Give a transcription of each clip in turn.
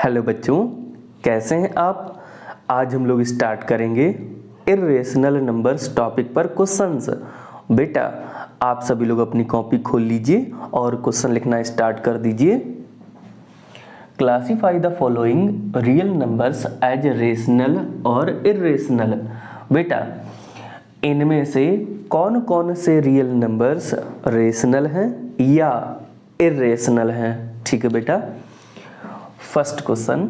Hello बच्चों, कैसे हैं आप। आज हम लोग स्टार्ट करेंगे इर्रेशनल नंबर्स टॉपिक पर क्वेश्चंस। बेटा आप सभी लोग अपनी कॉपी खोल लीजिए और क्वेश्चन लिखना स्टार्ट कर दीजिए। Classify the following real numbers as rational और इर्रेशनल। बेटा इनमें से कौन कौन से रियल नंबर्स रेशनल हैं या इर्रेशनल हैं। ठीक है बेटा, first question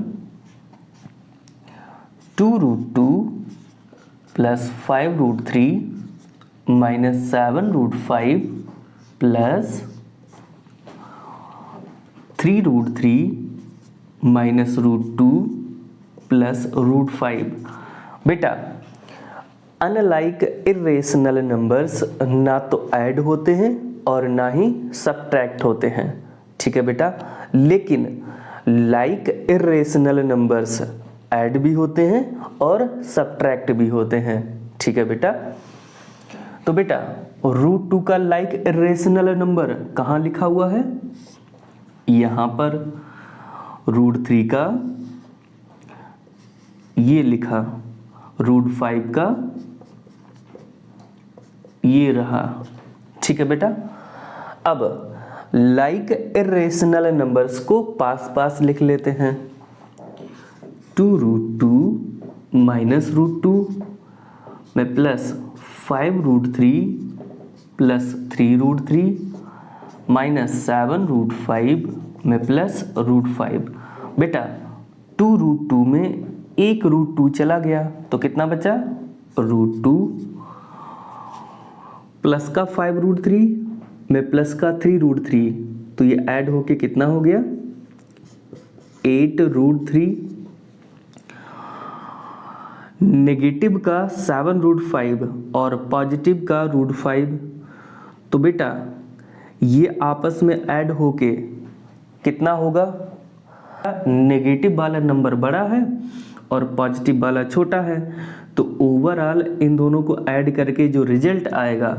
2√2 plus 5√3 minus 7√5 plus 3√3 minus √2 plus √5। बेटा अनलाइक इर्रेशनल नंबर्स ना तो ऐड होते हैं और ना ही सब्ट्रैक्ट होते हैं। ठीक है बेटा, लेकिन लाइक इर्रेशनल नंबर्स ऐड भी होते हैं और सब्ट्रैक्ट भी होते हैं। ठीक है बेटा, तो बेटा √2 का लाइक इर्रेशनल नंबर कहाँ लिखा हुआ है, यहां पर। √3 का ये लिखा, √5 का ये रहा। ठीक है बेटा, अब लाइक इर्रेशनल नंबर्स को पास पास लिख लेते हैं। 2√2 माइनस √2 में प्लस 5√3 प्लस 3√3 माइनस 7√5 में प्लस √5। बेटा 2√2 में एक √2 चला गया तो कितना बचा, √2 प्लस का 5√3 में प्लस का 3√3, तो ये ऐड होके कितना हो गया 8√3। नेगेटिव का 7√5 और पॉजिटिव का √5, तो बेटा ये आपस में ऐड होके कितना होगा, नेगेटिव वाला नंबर बड़ा है और पॉजिटिव वाला छोटा है, तो ओवरऑल इन दोनों को ऐड करके जो रिजल्ट आएगा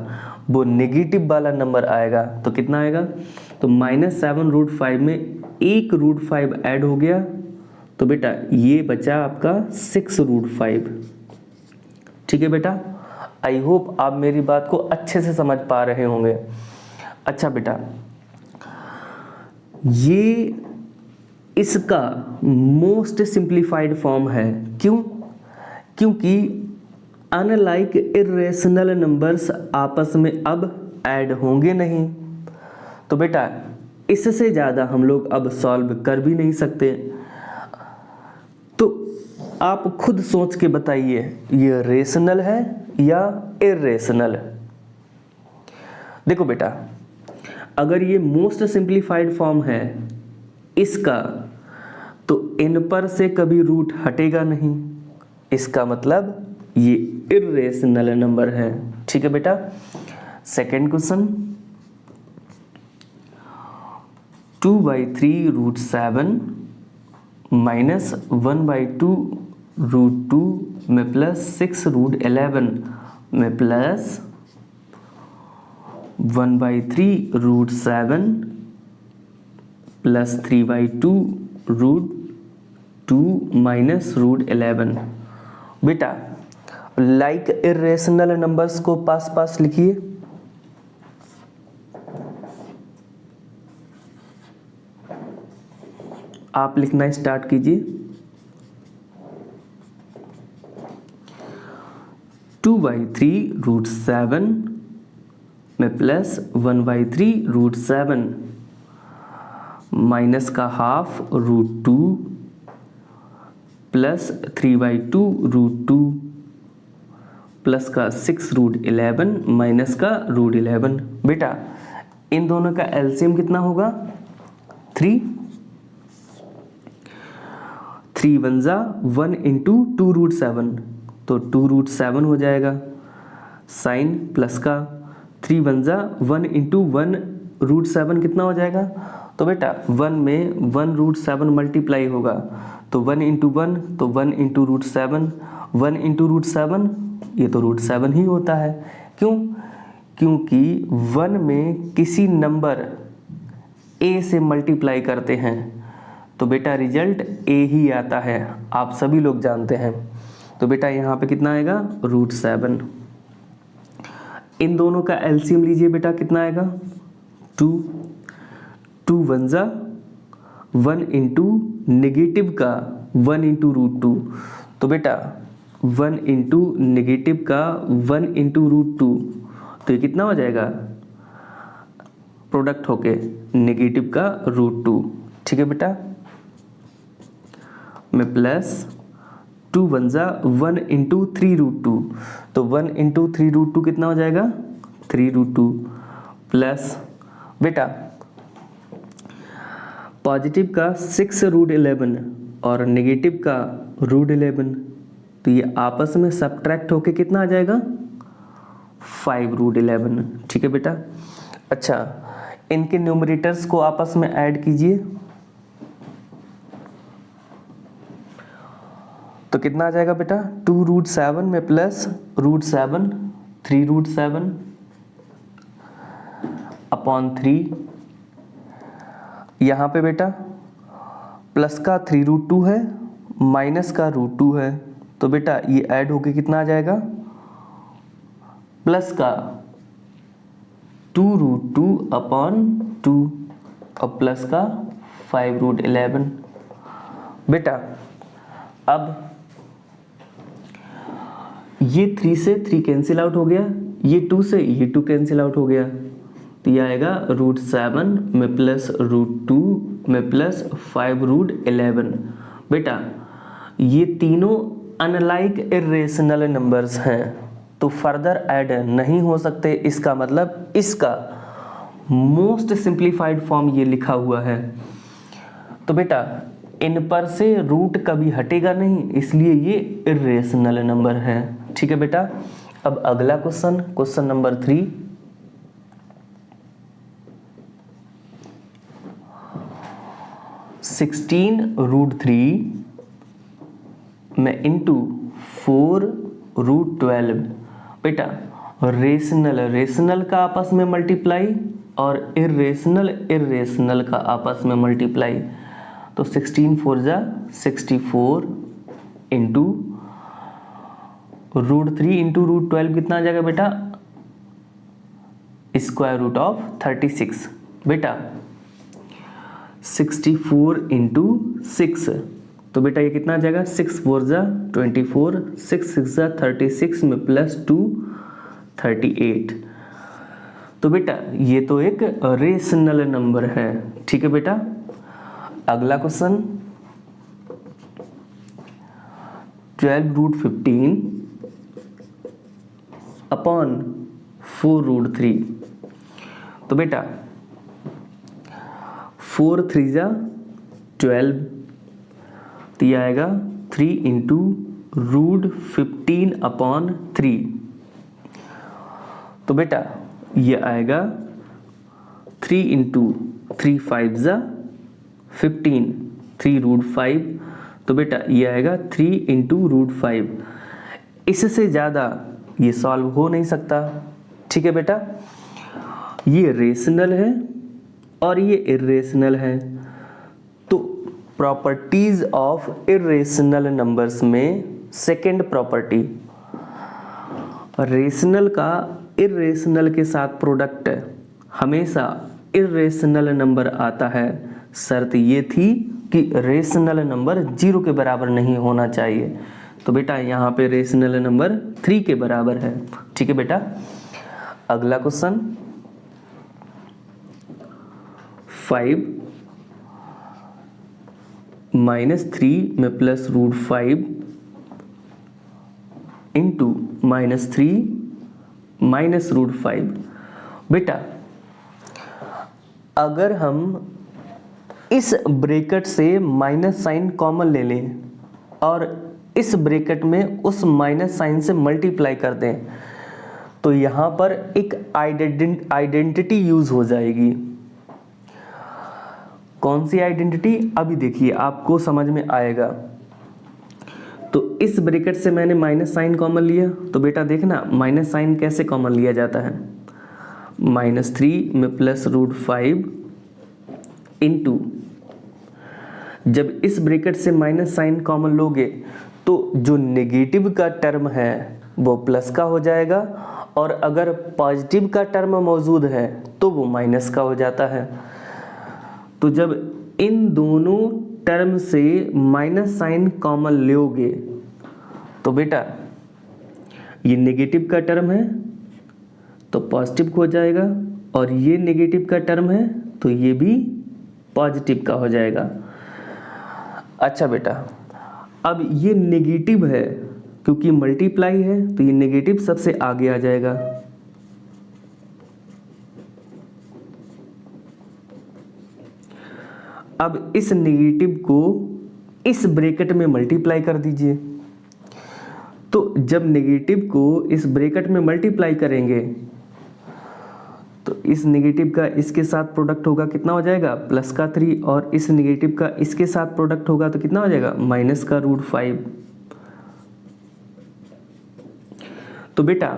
वो नेगेटिव वाला नंबर आएगा। तो कितना आएगा, तो माइनस 7√5 में एक √5 ऐड हो गया, तो बेटा ये बचा आपका 6√5। ठीक है बेटा, आई होप आप मेरी बात को अच्छे से समझ पा रहे होंगे। अच्छा बेटा, ये इसका मोस्ट सिंप्लीफाइड फॉर्म है। क्यों, क्योंकि अनलाइक इर्रेशनल नंबर्स आपस में अब ऐड होंगे नहीं, तो बेटा इससे ज़्यादा हम लोग अब सॉल्व कर भी नहीं सकते। तो आप खुद सोच के बताइए ये रेशनल है या इर्रेशनल। देखो बेटा, अगर ये मोस्ट सिंप्लीफाइड फॉर्म है इसका, तो इन पर से कभी रूट हटेगा नहीं, इसका मतलब ये इर्रेशनल नंबर है। ठीक है बेटा, सेकंड क्वेश्चन 2/3√7 माइनस 1/2√2 में प्लस 6√11 में प्लस 1/3√7 प्लस 3/2√2 माइनस √11। बेटा लाइक इर्रेशनल नंबर्स को पास पास लिखिए। आप लिखना स्टार्ट कीजिए। 2/3√7 में प्लस 1/3√7 माइनस का हाफ √2 प्लस 3/2√2 प्लस का 6√11 माइनस का √11। बेटा इन दोनों का एलसीएम कितना होगा, 3 1 जा 1 इंटू 2√7, तो 2√7 हो जाएगा। साइन प्लस का 3 1 जा 1 इंटू 1√7 कितना हो जाएगा, तो बेटा 1 में 1√7 मल्टीप्लाई होगा, तो 1 इंटू 1 तो 1 इंटू √7, 1 इंटू √7 ये तो √7 ही होता है। क्यों, क्योंकि 1 में किसी नंबर a से मल्टीप्लाई करते हैं तो बेटा रिजल्ट ए ही आता है, आप सभी लोग जानते हैं। तो बेटा यहाँ पे कितना आएगा, √7। इन दोनों का एलसीएम लीजिए बेटा, कितना आएगा, 2 1 जा 1 इंटू नेगेटिव का 1 इंटू √2। तो बेटा 1 इंटू नेगेटिव का 1 इंटू √2, तो ये कितना हो जाएगा, प्रोडक्ट होके नेगेटिव का √2। ठीक है बेटा, में प्लस 2 1 जा 1 इंटू 3√2, तो 1 इंटू 3√2 कितना हो जाएगा, 3√2 प्लस बेटा पॉजिटिव का 6√11 और नेगेटिव का √11, तो ये आपस में सब्ट्रैक्ट होके कितना आ जाएगा, 5√11। ठीक है बेटा। अच्छा, इनके न्यूमरेटर्स को आपस में ऐड कीजिए, तो कितना आ जाएगा बेटा, 2√7 में प्लस √7 3√7 अपॉन 3। यहाँ पे बेटा प्लस का 3√2 है, माइनस का √2 है, तो बेटा ये ऐड होके कितना आ जाएगा, प्लस का 2√2 अपॉन 2 और प्लस का 5√11। बेटा अब ये 3 से 3 कैंसिल आउट हो गया, ये 2 से ये 2 कैंसिल आउट हो गया, तो ये आएगा √7 में प्लस √2 में प्लस 5√11। बेटा ये तीनों अनलाइक इरेशनल नंबर्स हैं, तो फर्दर ऐड नहीं हो सकते। इसका मतलब इसका मोस्ट सिंप्लीफाइड फॉर्म ये लिखा हुआ है। तो बेटा इन पर से रूट कभी हटेगा नहीं, इसलिए ये इरेशनल नंबर है। ठीक है बेटा। अब अगला क्वेश्चन, क्वेश्चन नंबर 3। (16√3) में इंटू 4√12। बेटा रेशनल का आपस में मल्टीप्लाई और इरेशनल का आपस में मल्टीप्लाई, तो 16 4 जा 64 इंटू √3 इंटू √12 कितना आ जाएगा बेटा, √36। बेटा 64 इंटू 6, तो बेटा ये कितना आ जाएगा, 6 4 जा 24, 6 6 जा 36 में प्लस 2 38। तो बेटा ये तो एक रेशनल नंबर है। ठीक है बेटा। अगला क्वेश्चन 12√15 अपॉन 4√3। तो बेटा 4 3 जा 12, तो ये आएगा 3 इंटू √15 अपॉन 3। तो बेटा ये आएगा 3 इंटू 3 5 जा 15, 3√5। तो बेटा ये आएगा 3 इंटू √5। इससे ज़्यादा ये सॉल्व हो नहीं सकता। ठीक है बेटा। ये रेशनल है और ये इरेशनल है, तो प्रॉपर्टीज ऑफ इरेशनल नंबर्स में सेकेंड प्रॉपर्टी, रेशनल का इरेशनल के साथ प्रोडक्ट हमेशा इरेशनल नंबर आता है। शर्त ये थी कि रेशनल नंबर 0 के बराबर नहीं होना चाहिए। तो बेटा यहाँ पे रेशनल नंबर 3 के बराबर है। ठीक है बेटा। अगला क्वेश्चन 5 -3 में प्लस √5 इंटू -3 माइनस √5। बेटा अगर हम इस ब्रैकेट से माइनस साइन कॉमन ले लें और इस ब्रैकेट में उस माइनस साइन से मल्टीप्लाई कर दें, तो यहाँ पर एक आइडेंटिटी यूज हो जाएगी। कौन सी आइडेंटिटी, अभी देखिए आपको समझ में आएगा। तो इस ब्रैकेट से मैंने माइनस साइन कॉमन लिया, तो बेटा देखना माइनस साइन कैसे कॉमन लिया जाता है। -3 में प्लस √5 इंटू जब इस ब्रैकेट से माइनस साइन कॉमन लोगे तो जो नेगेटिव का टर्म है वो प्लस का हो जाएगा, और अगर पॉजिटिव का टर्म मौजूद है तो वो माइनस का हो जाता है। तो जब इन दोनों टर्म से माइनस साइन कॉमन लोगे तो बेटा ये नेगेटिव का टर्म है तो पॉजिटिव हो जाएगा, और ये नेगेटिव का टर्म है तो ये भी पॉजिटिव का हो जाएगा। अच्छा बेटा, अब ये नेगेटिव है क्योंकि मल्टीप्लाई है तो ये नेगेटिव सबसे आगे आ जाएगा। अब इस नेगेटिव को इस ब्रैकेट में मल्टीप्लाई कर दीजिए। तो जब नेगेटिव को इस ब्रैकेट में मल्टीप्लाई करेंगे तो इस नेगेटिव का इसके साथ प्रोडक्ट होगा, कितना हो जाएगा प्लस का 3, और इस नेगेटिव का इसके साथ प्रोडक्ट होगा तो कितना हो जाएगा माइनस का √5। तो बेटा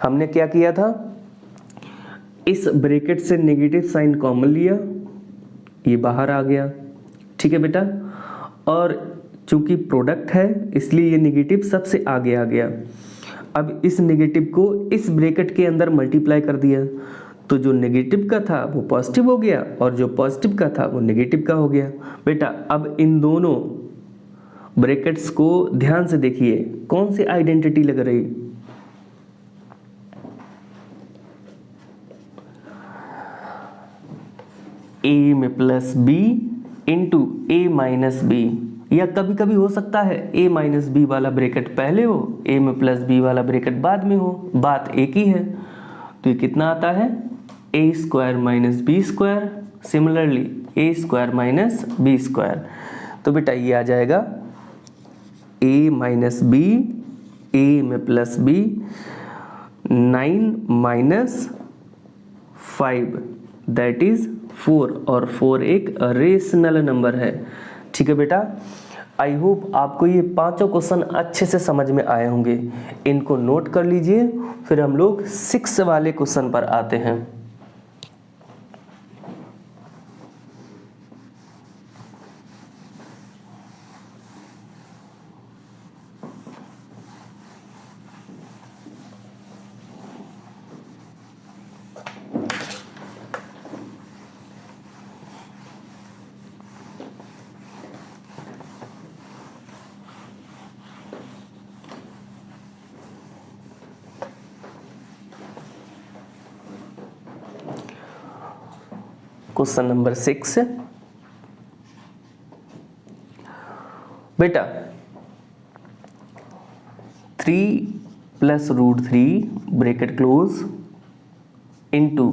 हमने क्या किया था, इस ब्रैकेट से नेगेटिव साइन कॉमन लिया, ये बाहर आ गया, ठीक है बेटा, और चूंकि प्रोडक्ट है इसलिए ये नेगेटिव सबसे आगे आ गया। अब इस नेगेटिव को इस ब्रैकेट के अंदर मल्टीप्लाई कर दिया तो जो नेगेटिव का था वो पॉजिटिव हो गया और जो पॉजिटिव का था वो नेगेटिव का हो गया। बेटा अब इन दोनों ब्रैकेट्स को ध्यान से देखिए, कौन सी आइडेंटिटी लग रही, a में plus b into a minus B, या कभी कभी हो सकता है a माइनस बी वाला ब्रैकेट पहले हो, a में प्लस b वाला ब्रैकेट बाद में हो, बात एक ही है। तो ये कितना आता है a square minus B square, similarly a square minus B square. तो बेटा ये आ जाएगा a माइनस बी, a में plus b, 9 minus 5 that is 4, और 4 एक रेशनल नंबर है। ठीक है बेटा, आई होप आपको ये पांचों क्वेश्चन अच्छे से समझ में आए होंगे। इनको नोट कर लीजिए, फिर हम लोग 6 वाले क्वेश्चन पर आते हैं। क्वेश्चन नंबर 6, बेटा 3 plus √3 bracket close into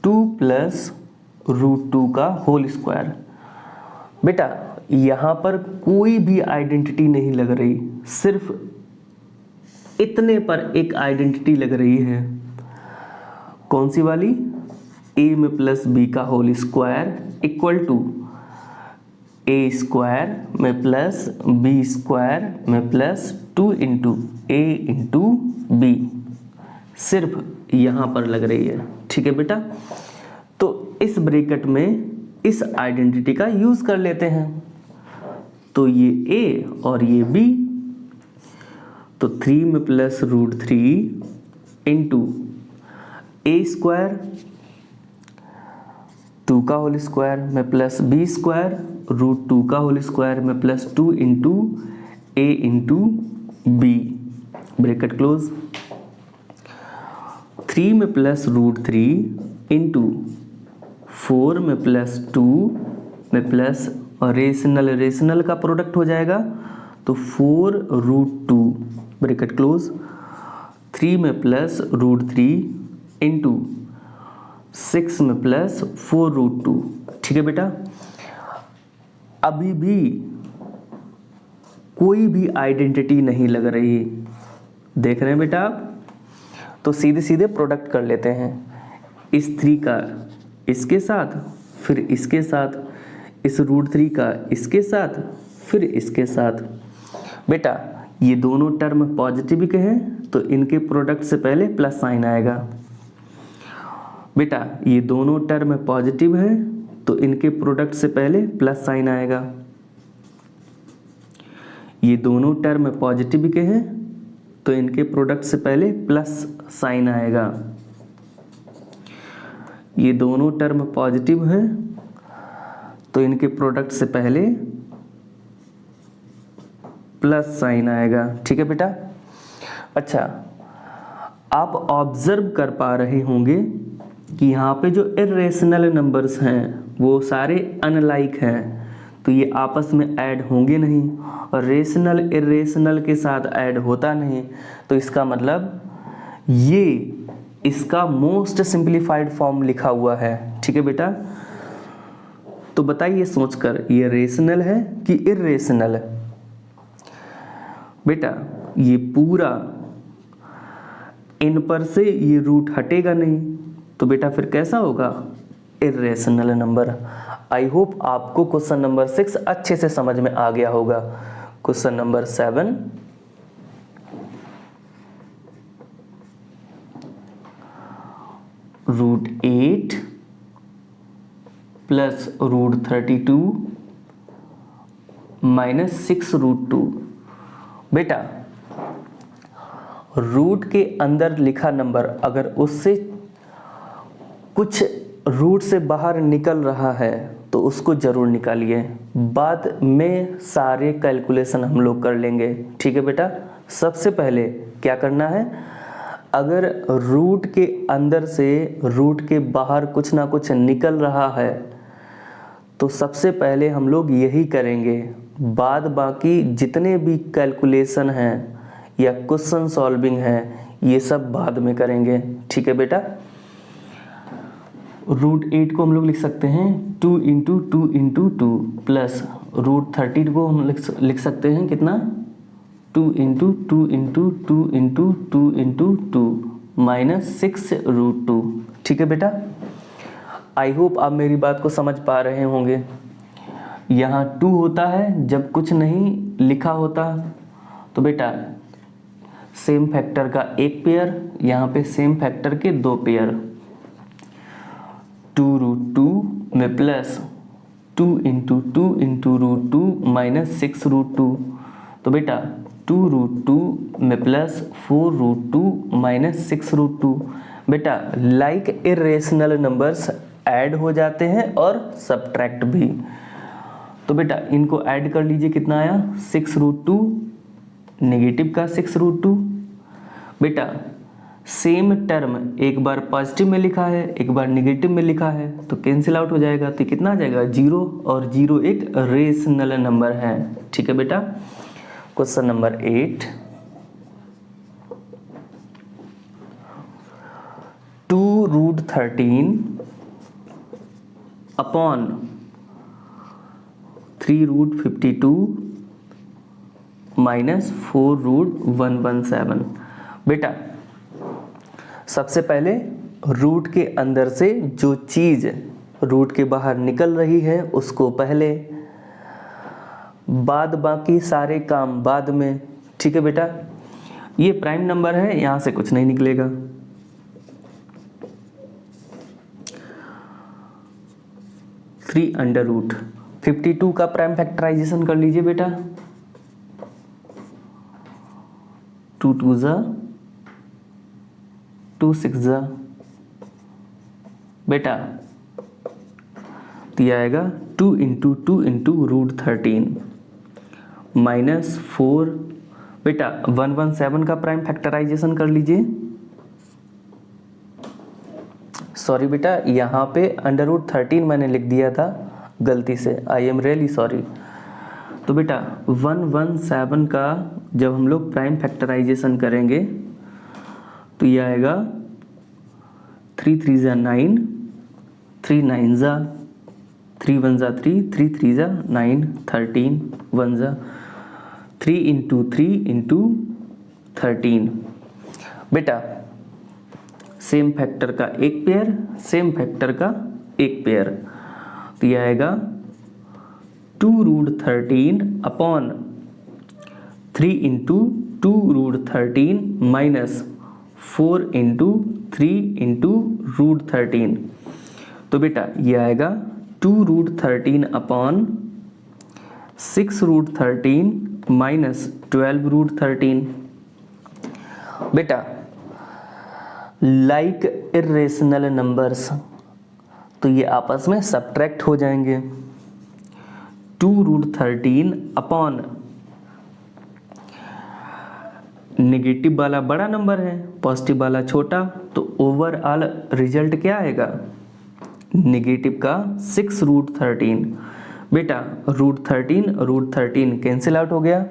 2 plus √2 का होल स्क्वायर। बेटा यहाँ पर कोई भी आइडेंटिटी नहीं लग रही, सिर्फ इतने पर एक आइडेंटिटी लग रही है। कौन सी वाली, a में प्लस b का whole square equal to a square में प्लस b स्क्वायर में plus 2 into a into B, सिर्फ यहाँ पर लग रही है। ठीक है बेटा, तो इस ब्रैकेट में इस आइडेंटिटी का यूज कर लेते हैं। तो ये a और ये b, तो 3 में प्लस √3 इंटू a स्क्वायर 2 का होल स्क्वायर में प्लस b स्क्वायर √2 का होल स्क्वायर में plus 2 into a into B, bracket close. 3 में प्लस √3 इंटू 4 में प्लस 2 में प्लस रेशनल का प्रोडक्ट हो जाएगा तो 4√2 ब्रैकेट क्लोज। 3 में प्लस √3 इंटू 6 में प्लस 4√2। ठीक है बेटा, अभी भी कोई भी आइडेंटिटी नहीं लग रही, देख रहे हैं बेटा आप। तो सीधे सीधे प्रोडक्ट कर लेते हैं, इस 3 का इसके साथ, फिर इसके साथ, इस √3 का इसके साथ, फिर इसके साथ। बेटा ये दोनों टर्म पॉजिटिव के हैं तो इनके प्रोडक्ट से पहले प्लस साइन आएगा। बेटा ये दोनों टर्म पॉजिटिव है तो इनके प्रोडक्ट से पहले प्लस साइन आएगा। ये दोनों टर्म पॉजिटिव के हैं तो इनके प्रोडक्ट से पहले प्लस साइन आएगा। ये दोनों टर्म पॉजिटिव हैं तो इनके प्रोडक्ट से पहले प्लस साइन आएगा। ठीक है बेटा। अच्छा, आप ऑब्जर्व कर पा रहे होंगे कि यहाँ पे जो इर्रेशनल नंबर्स हैं वो सारे अनलाइक हैं, तो ये आपस में ऐड होंगे नहीं, और रेशनल इर्रेशनल के साथ ऐड होता नहीं, तो इसका मतलब ये इसका मोस्ट सिंप्लीफाइड फॉर्म लिखा हुआ है। ठीक है बेटा। तो बताइए सोचकर, ये रेशनल है कि इर्रेशनल है? बेटा ये पूरा इन पर से ये रूट हटेगा नहीं, तो बेटा फिर कैसा होगा? Irrational number. आई होप आपको क्वेश्चन नंबर 6 अच्छे से समझ में आ गया होगा। Question number 7, √8 plus √32 minus 6√2। बेटा रूट के अंदर लिखा नंबर अगर उससे कुछ रूट से बाहर निकल रहा है तो उसको जरूर निकालिए, बाद में सारे कैलकुलेशन हम लोग कर लेंगे। ठीक है बेटा। सबसे पहले क्या करना है, अगर रूट के अंदर से रूट के बाहर कुछ ना कुछ निकल रहा है तो सबसे पहले हम लोग यही करेंगे, बाद बाकी जितने भी कैलकुलेशन हैं या क्वेश्चन सॉल्विंग है ये सब बाद में करेंगे। ठीक है बेटा। √8 को हम लोग लिख सकते हैं 2 × 2 × 2 प्लस √30 को हम लिख सकते हैं कितना? 2 × 2 × 2 × 2 × 2 माइनस 6√2। ठीक है बेटा। आई होप आप मेरी बात को समझ पा रहे होंगे। यहाँ 2 होता है जब कुछ नहीं लिखा होता, तो बेटा सेम फैक्टर का एक पेयर, यहाँ पे सेम फैक्टर के 2 पेयर, 2√2 में प्लस 2 × 2 × √2 माइनस 6√2, तो बेटा 2√2 में प्लस 4√2 माइनस 6√2। बेटा लाइक इर्रेशनल नंबर्स ऐड हो जाते हैं और सब्ट्रैक्ट भी, तो बेटा इनको ऐड कर लीजिए, कितना आया? 6√2, नेगेटिव का 6√2। बेटा सेम टर्म एक बार पॉजिटिव में लिखा है एक बार नेगेटिव में लिखा है तो कैंसिल आउट हो जाएगा, तो कितना आ जाएगा? 0, और 0 एक रेशनल नंबर है। ठीक है बेटा। Question number 8, 2√13 upon 3√52 minus 4√117। बेटा सबसे पहले रूट के अंदर से जो चीज रूट के बाहर निकल रही है उसको पहले, बाद बाकी सारे काम बाद में। ठीक है बेटा। ये प्राइम नंबर है, यहां से कुछ नहीं निकलेगा। √52 का प्राइम फैक्टराइजेशन कर लीजिए बेटा। 2 2 जा 2 6 जा, बेटा तो यह आएगा 2 × 2 × √13 माइनस 4। बेटा 117 का प्राइम फैक्टराइजेशन कर लीजिए। सॉरी बेटा, यहाँ पे √13 मैंने लिख दिया था गलती से, आई एम रियली सॉरी। तो बेटा 117 का जब हम लोग प्राइम फैक्टराइजेशन करेंगे तो ये आएगा 3 3 जा 9, 3 9 जा 3 1 जा 3, 3 3 जा 9, 13 1 जा 3 × 3 × 13। बेटा सेम फैक्टर का एक पेयर, सेम फैक्टर का एक पेयर, तो यह आएगा 2√13 अपॉन 3 × 2√13 माइनस 4 × 3 × √13। तो बेटा ये आएगा 2√13 अपॉन 6√13 माइनस 12√13। बेटा लाइक इरेशनल नंबर्स, तो ये आपस में सब्ट्रैक्ट हो जाएंगे। 2√13 अपॉन नेगेटिव वाला बड़ा नंबर है, पॉजिटिव वाला छोटा, तो ओवरऑल रिजल्ट क्या आएगा? नेगेटिव का 6√13। बेटा √13 कैंसिल आउट हो गया,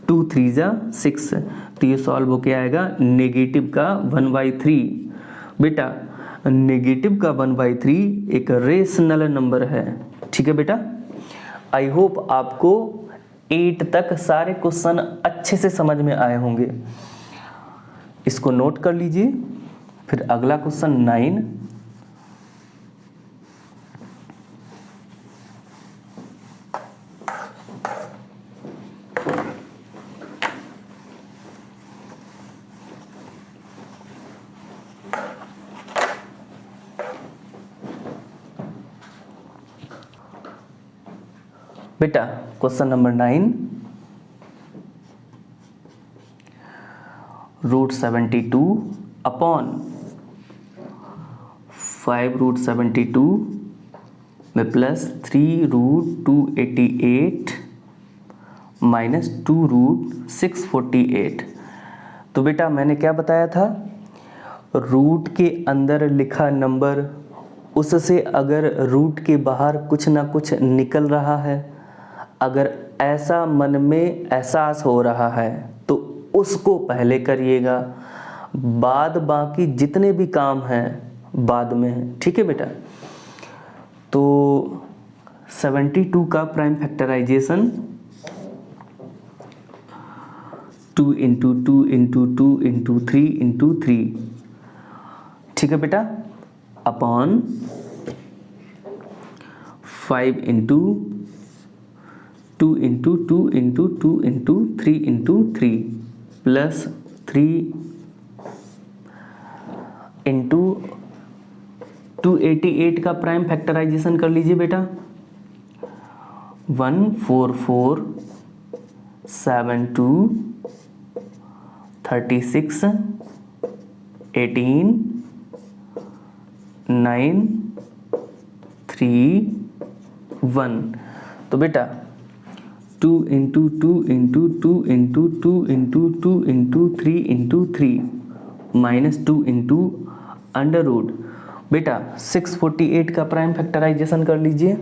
2 3 जा 6, तो ये सॉल्व होके आएगा नेगेटिव का 1/3। बेटा नेगेटिव का 1/3 एक रेशनल नंबर है। ठीक है बेटा, आई होप आपको 8 तक सारे क्वेश्चन अच्छे से समझ में आए होंगे। इसको नोट कर लीजिए। फिर अगला क्वेश्चन 9। बेटा क्वेश्चन नंबर 9, √72 अपॉन 5√72 में प्लस 3√288 माइनस 2√648। तो बेटा मैंने क्या बताया था, रूट के अंदर लिखा नंबर, उससे अगर रूट के बाहर कुछ ना कुछ निकल रहा है, अगर ऐसा मन में एहसास हो रहा है तो उसको पहले करिएगा, बाद बाकी जितने भी काम हैं बाद में। ठीक है बेटा, तो 72 का प्राइम फैक्टराइजेशन 2 × 2 × 2 × 3 × 3। ठीक है बेटा, अपॉन 5 × 2 × 2 × 2 × 3 × 3 प्लस 3 × 288 का प्राइम फैक्टराइजेशन कर लीजिए बेटा। 14472 36 18 9 3 1। तो बेटा 2 × 2 × 2 × 2 × 2 × 3 × 3 माइनस 2 × अंडर रूट। बेटा 648 का प्राइम फैक्टराइजेशन कर लीजिए।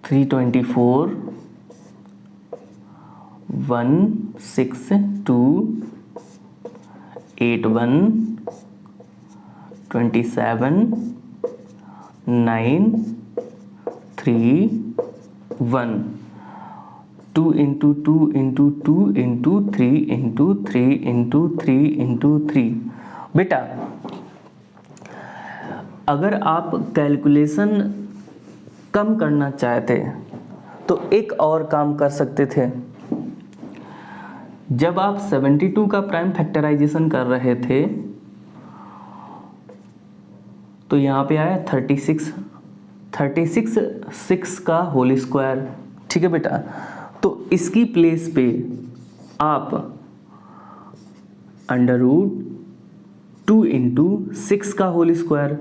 324 162 81 27 9 3 1। 2 × 2 × 2 × 3 × 3 × 3 × 3। बेटा अगर आप कैलकुलेशन कम करना चाहते तो एक और काम कर सकते थे। जब आप 72 का प्राइम फैक्टराइजेशन कर रहे थे तो यहाँ पे आया 36 6 का होल स्क्वायर। ठीक है बेटा, तो इसकी प्लेस पे आप अंडर रूट 2 × 6 का होल स्क्वायर,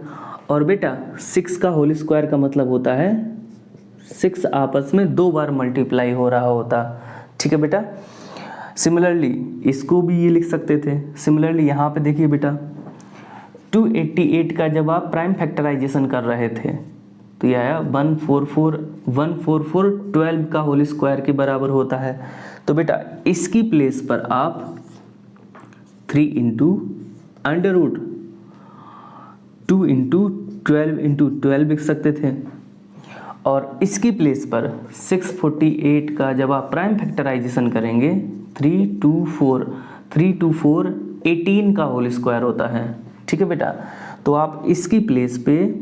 और बेटा 6 का होल स्क्वायर का मतलब होता है 6 आपस में 2 बार मल्टीप्लाई हो रहा होता। ठीक है बेटा, सिमिलरली इसको भी ये लिख सकते थे। सिमिलरली यहाँ पे देखिए बेटा 288 का जब आप प्राइम फैक्टराइजेशन कर रहे थे तो ये आया 144 12 का होल स्क्वायर के बराबर होता है। तो बेटा इसकी प्लेस पर आप 3 × अंडर रूट 2 × 12 × 12 लिख सकते थे, और इसकी प्लेस पर 648 का जब आप प्राइम फैक्टराइजेशन करेंगे 324 18 का होल स्क्वायर होता है। ठीक है बेटा, तो आप इसकी प्लेस पे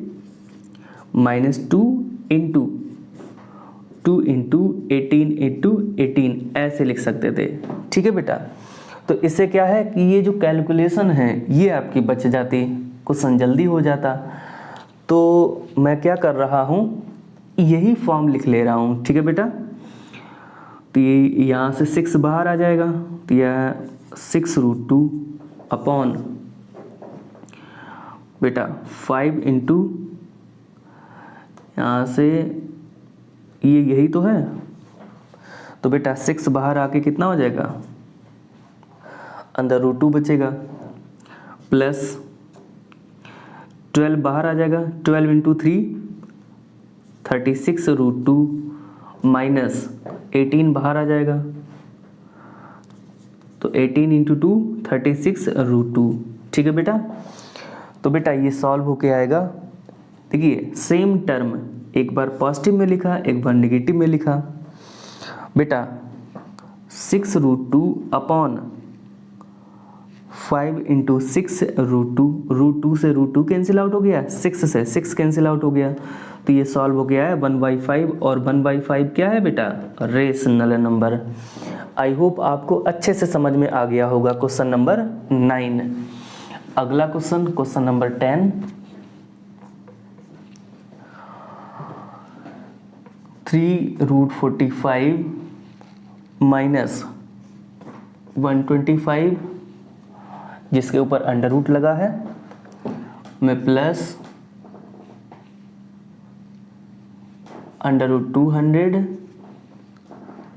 -2 × 2 इंटू 18 इंटू 18 ऐसे लिख सकते थे। ठीक है बेटा, तो इससे क्या है कि ये जो कैलकुलेशन है ये आपकी बच जाती, क्वेश्चन जल्दी हो जाता। तो मैं क्या कर रहा हूँ, यही फॉर्म लिख ले रहा हूँ। ठीक है बेटा, तो ये यहाँ से 6 बाहर आ जाएगा, तो यह 6√2 अपॉन बेटा 5 इंटू यहाँ से ये यही तो है, तो बेटा 6 बाहर आके कितना हो जाएगा, अंदर √2 बचेगा, प्लस 12 बाहर आ जाएगा, 12 इंटू 3 36√2 माइनस 18 बाहर आ जाएगा, तो 18 इंटू 2 36√2। ठीक है बेटा, तो बेटा ये सॉल्व होके आएगा। देखिए सेम टर्म एक बार पॉजिटिव में लिखा, एक बार नेगेटिव में लिखा। बेटा 6√2 अपॉन 5 इंटू 6√2, √2 से √2 कैंसिल आउट हो गया, 6 से 6 कैंसिल आउट हो गया, तो ये सॉल्व हो गया है 1/5, और 1/5 क्या है बेटा, रेशनल नंबर। आई होप आपको अच्छे से समझ में आ गया होगा क्वेश्चन नंबर 9। अगला क्वेश्चन नंबर 10। 3√45 माइनस 125 जिसके ऊपर अंडर रूट लगा है, में प्लस √200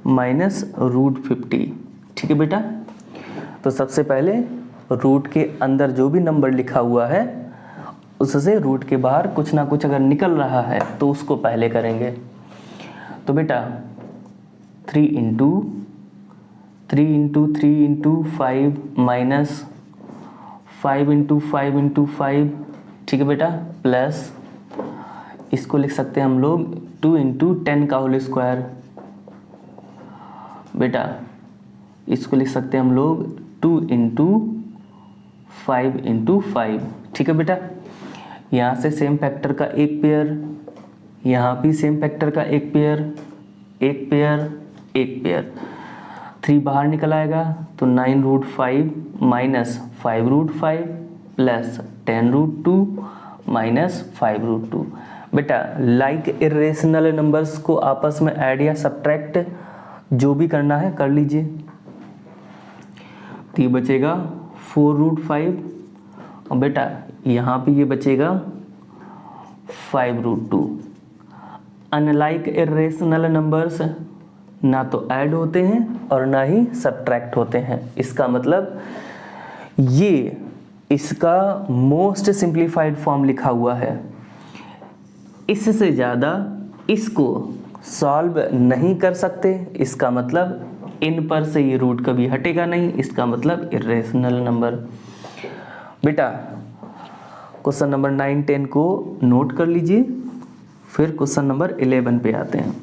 माइनस √50। ठीक है बेटा, तो सबसे पहले रूट के अंदर जो भी नंबर लिखा हुआ है उससे रूट के बाहर कुछ ना कुछ अगर निकल रहा है तो उसको पहले करेंगे। तो बेटा 3 इंटू 5 माइनस 5 इंटू 5, ठीक है बेटा, प्लस इसको लिख सकते हैं हम लोग 2 इंटू 10 का होल स्क्वायर। बेटा इसको लिख सकते हैं हम लोग 2 इंटू 5 इंटू 5। ठीक है बेटा, यहाँ से सेम फैक्टर का एक पेयर, यहाँ भी सेम फैक्टर का एक पेयर, 3 बाहर निकल आएगा, तो 9√5 माइनस 5√5 प्लस 10√2 माइनस 5√2। बेटा लाइक इरेशनल नंबर्स को आपस में ऐड या सब्ट्रैक्ट जो भी करना है कर लीजिए। तो ये बचेगा 4√5, और बेटा यहाँ पे ये बचेगा 5√2। अनलाइक इरेशनल नंबर्स ना तो ऐड होते हैं और ना ही सब्ट्रैक्ट होते हैं। इसका मतलब ये इसका मोस्ट सिंप्लीफाइड फॉर्म लिखा हुआ है, इससे ज़्यादा इसको सॉल्व नहीं कर सकते। इसका मतलब इन पर से ये रूट कभी हटेगा नहीं, इसका मतलब इरेशनल नंबर। बेटा क्वेश्चन नंबर 9, 10 को नोट कर लीजिए, फिर क्वेश्चन नंबर 11 पे आते हैं।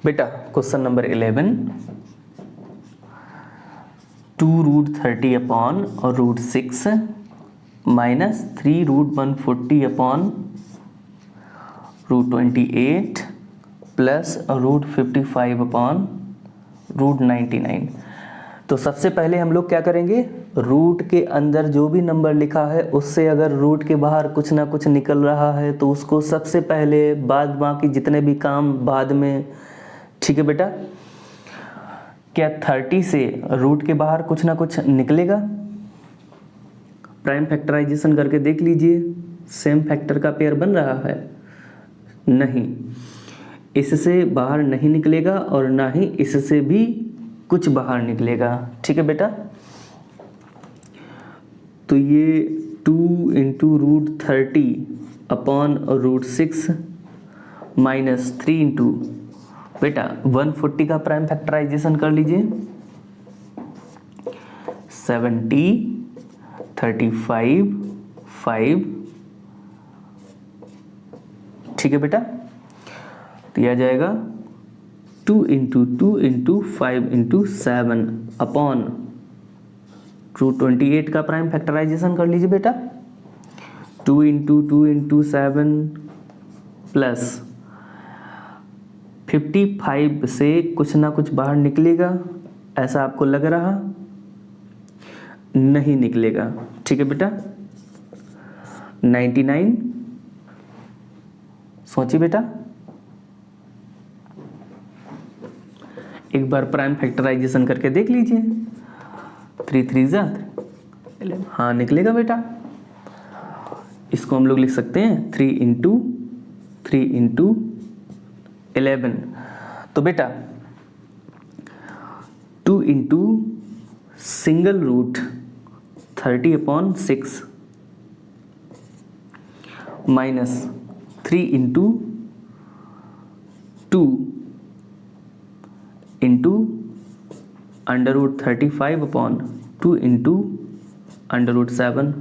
बेटा question number 11, 2√30 upon √6 minus 3√140 upon √28 plus √55 upon √99। तो सबसे पहले हम लोग क्या करेंगे, रूट के अंदर जो भी नंबर लिखा है उससे अगर रूट के बाहर कुछ ना कुछ निकल रहा है तो उसको सबसे पहले, बाद बाकी जितने भी काम बाद में। ठीक है बेटा, क्या 30 से रूट के बाहर कुछ ना कुछ निकलेगा? प्राइम फैक्टराइजेशन करके देख लीजिए, सेम फैक्टर का पेयर बन रहा है? नहीं, इससे बाहर नहीं निकलेगा और ना ही इससे भी कुछ बाहर निकलेगा। ठीक है बेटा, तो ये 2 इंटू √30 अपॉन √6 माइनस 3 इंटू बेटा 140 का प्राइम फैक्टराइजेशन कर लीजिए, 70, 35, 5। ठीक है बेटा, तो यह आ जाएगा 2 into 2 into 5 into 7 upon root 28 का प्राइम फैक्टराइजेशन कर लीजिए बेटा। 2 इंटू 7 प्लस 55 से कुछ ना कुछ बाहर निकलेगा, ऐसा आपको लग रहा? नहीं निकलेगा, ठीक है बेटा। 99 सोचिए बेटा, एक बार प्राइम फैक्टराइजेशन करके देख लीजिए। 3 3 जा, हाँ निकलेगा बेटा। इसको हम लोग लिख सकते हैं 3 इंटू 11। तो बेटा 2 into single root 30/6 minus 3 into 2 into under root 35/2 into under root 7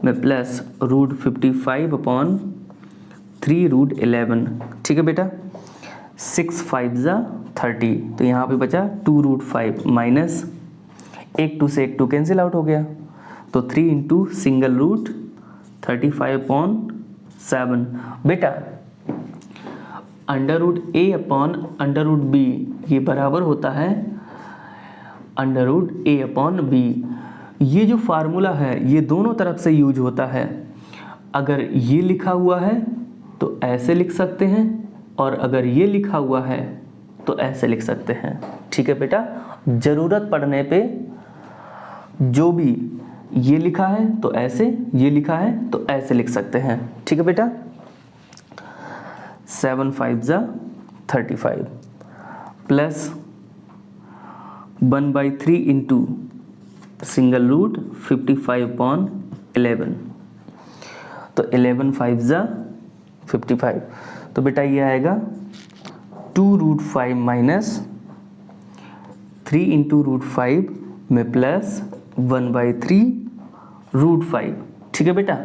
में प्लस रूट 55/3 रूट 11, ठीक है बेटा। 6 5 जा 30, तो यहाँ पे बचा 2 रूट 5 माइनस 1 2 से 1 2 कैंसिल आउट हो गया, तो 3 इंटू सिंगल रूट 35/7। बेटा under root A upon under root B ये बराबर होता है under root A upon B. ये जो फार्मूला है ये दोनों तरफ से यूज होता है। अगर ये लिखा हुआ है तो ऐसे लिख सकते हैं, और अगर ये लिखा हुआ है तो ऐसे लिख सकते हैं, ठीक है बेटा। ज़रूरत पड़ने पे जो भी ये लिखा है तो ऐसे, ये लिखा है तो ऐसे लिख सकते हैं, ठीक है बेटा। 7 5 जा 35 प्लस 1/3 इंटू सिंगल रूट 55/11, तो 11 5 जा 55। तो बेटा ये आएगा 2 रूट 5 माइनस 3 इंटू रूट 5 में प्लस 1/3 रूट 5, ठीक है बेटा।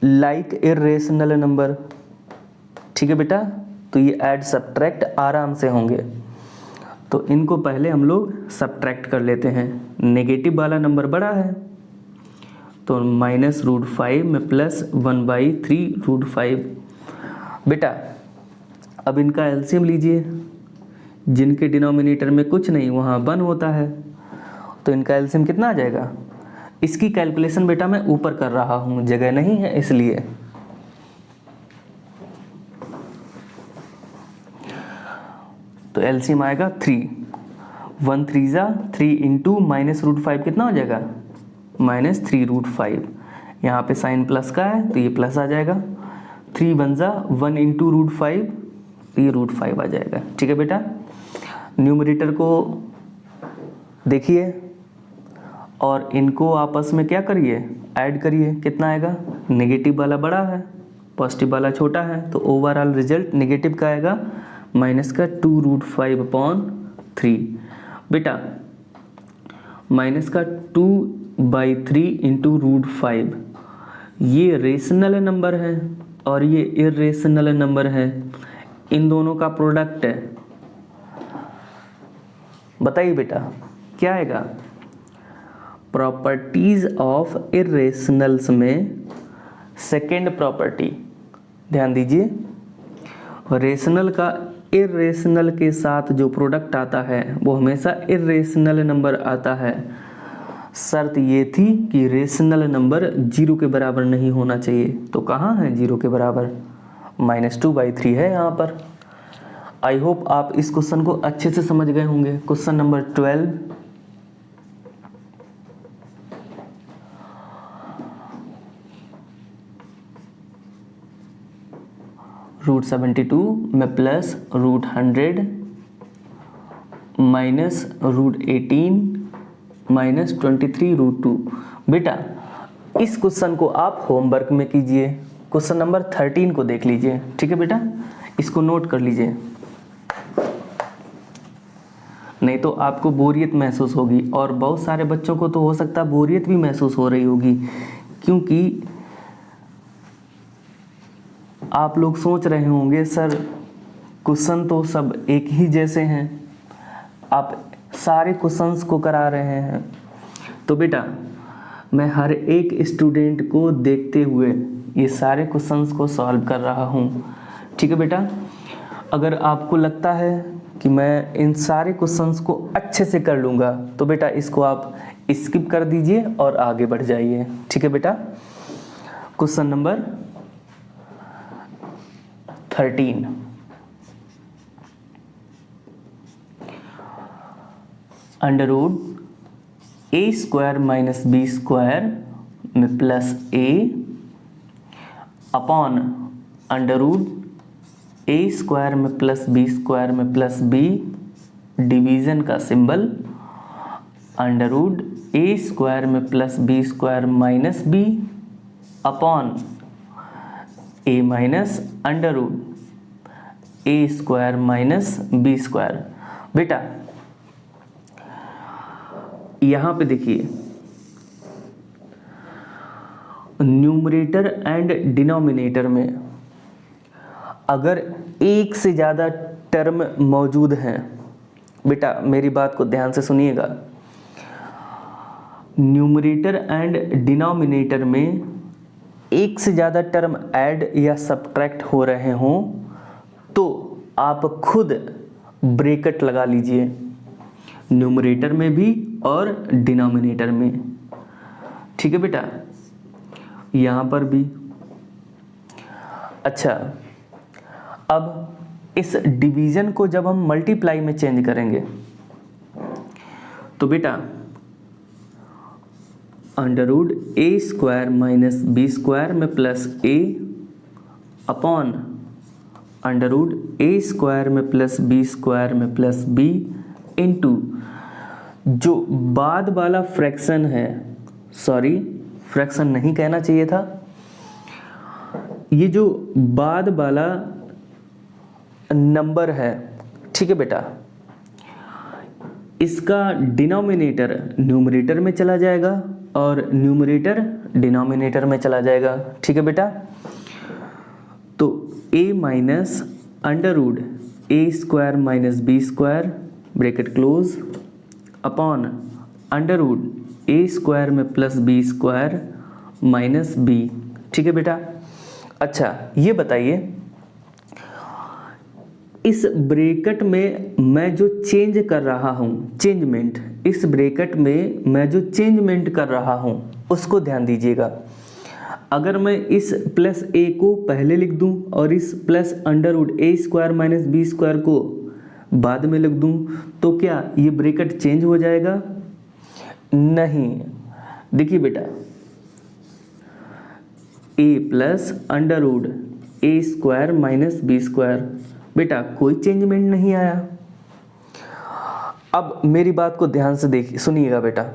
लाइक इरेशनल नंबर, ठीक है बेटा, तो ये ऐड सब्ट्रैक्ट आराम से होंगे। तो इनको पहले हम लोग सब्ट्रैक्ट कर लेते हैं। नेगेटिव वाला नंबर बड़ा है तो माइनस रूट 5 में प्लस 1/3 रूट 5। बेटा अब इनका एलसीएम लीजिए, जिनके डिनोमिनेटर में कुछ नहीं वहाँ 1 होता है, तो इनका एलसीएम कितना आ जाएगा। इसकी कैलकुलेशन बेटा मैं ऊपर कर रहा हूँ, जगह नहीं है इसलिए। तो एलसीएम आएगा 3, 1 3 जा 3 इंटू माइनस रूट 5 कितना हो जाएगा -3 रूट 5। यहाँ पे साइन प्लस का है तो ये प्लस आ जाएगा। 3 1 जा 1 इंटू रूट 5, तो ये रूट 5 आ जाएगा, ठीक है बेटा। न्यूमरेटर को देखिए और इनको आपस में क्या करिए, ऐड करिए। कितना आएगा, नेगेटिव वाला बड़ा है पॉजिटिव वाला छोटा है, तो ओवरऑल रिजल्ट नेगेटिव का आएगा माइनस का 2 रूट 5/3। बेटा माइनस का 2/3 इंटू रूट 5 ये रेशनल नंबर है और ये इरेशनल नंबर है, इन दोनों का प्रोडक्ट है। बताइए बेटा क्या आएगा। प्रॉपर्टीज ऑफ इरेशनल्स में सेकेंड प्रॉपर्टी, ध्यान दीजिए, रेशनल का इरेशनल के साथ जो प्रोडक्ट आता है वो हमेशा इरेशनल नंबर आता है। शर्त ये थी कि रेशनल नंबर 0 के बराबर नहीं होना चाहिए, तो कहाँ है 0 के बराबर, -2/3 है यहाँ पर। आई होप आप इस क्वेश्चन को अच्छे से समझ गए होंगे। क्वेश्चन नंबर 12, रूट 72 में plus root 100 minus root 18 minus 23 root 2। बेटा इस क्वेश्चन को आप होमवर्क में कीजिए। क्वेश्चन नंबर 13 को देख लीजिए, ठीक है बेटा, इसको नोट कर लीजिए, नहीं तो आपको बोरियत महसूस होगी। और बहुत सारे बच्चों को तो हो सकता है बोरियत भी महसूस हो रही होगी, क्योंकि आप लोग सोच रहे होंगे सर क्वेश्चन तो सब एक ही जैसे हैं, आप सारे क्वेश्चंस को करा रहे हैं। तो बेटा मैं हर एक स्टूडेंट को देखते हुए ये सारे क्वेश्चंस को सॉल्व कर रहा हूँ, ठीक है बेटा। अगर आपको लगता है कि मैं इन सारे क्वेश्चंस को अच्छे से कर लूँगा तो बेटा इसको आप स्किप कर दीजिए और आगे बढ़ जाइए, ठीक है बेटा। Question number 13, under root a square minus B square में plus a upon under root a square में प्लस बी स्क्वायर में प्लस बी, डिवीज़न का symbol under root a square में plus B square minus b upon a minus under root a square minus B square. बेटा यहाँ पे देखिए numerator and denominator में अगर एक से ज़्यादा टर्म मौजूद हैं, बेटा मेरी बात को ध्यान से सुनिएगा, न्यूमरेटर एंड डिनोमिनेटर में एक से ज़्यादा टर्म ऐड या सब्ट्रैक्ट हो रहे हों तो आप खुद ब्रैकेट लगा लीजिए, न्यूमरेटर में भी और डिनोमिनेटर में, ठीक है बेटा, यहाँ पर भी। अच्छा, अब इस डिवीज़न को जब हम मल्टीप्लाई में चेंज करेंगे तो बेटा under root a square minus B square में plus a upon under root a square में प्लस बी स्क्वायर में प्लस बी इंटू जो बाद वाला फ्रैक्शन है, सॉरी फ्रैक्शन नहीं कहना चाहिए था, ये जो बाद वाला नंबर है, ठीक है बेटा, इसका डिनोमिनेटर न्यूमरेटर में चला जाएगा और न्यूमरेटर डिनोमिनेटर में चला जाएगा, ठीक है बेटा। तो a minus under root a square minus B square bracket close upon under root a square में plus B square minus b, ठीक है बेटा। अच्छा ये बताइए इस ब्रैकेट में मैं जो चेंज कर रहा हूँ, चेंजमेंट, इस ब्रैकेट में मैं जो चेंजमेंट कर रहा हूँ उसको ध्यान दीजिएगा। अगर मैं इस प्लस ए को पहले लिख दूँ और इस plus under root a square minus B square को बाद में लिख दूँ तो क्या ये ब्रैकेट चेंज हो जाएगा? नहीं। देखिए बेटा ए plus under root a square minus B square, बेटा कोई चेंजमेंट नहीं आया। अब मेरी बात को ध्यान से देखिए, सुनिएगा बेटा,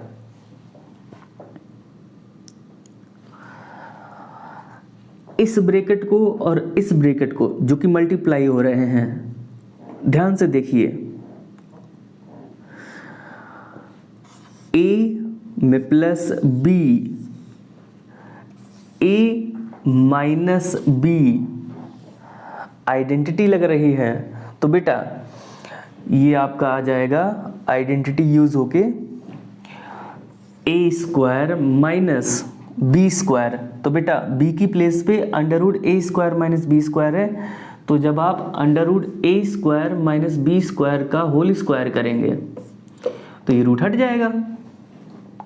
इस ब्रैकेट को और इस ब्रैकेट को जो कि मल्टीप्लाई हो रहे हैं, ध्यान से देखिए, ए में प्लस बी, ए माइनस बी आइडेंटिटी लग रही है तो बेटा ये आपका आ जाएगा आइडेंटिटी यूज होके ए स्क्वायर माइनस बी स्क्वायर। तो बेटा बी की प्लेस पे under root a square minus B square है, तो जब आप under root a square minus B square का होल स्क्वायर करेंगे तो ये रूट हट जाएगा।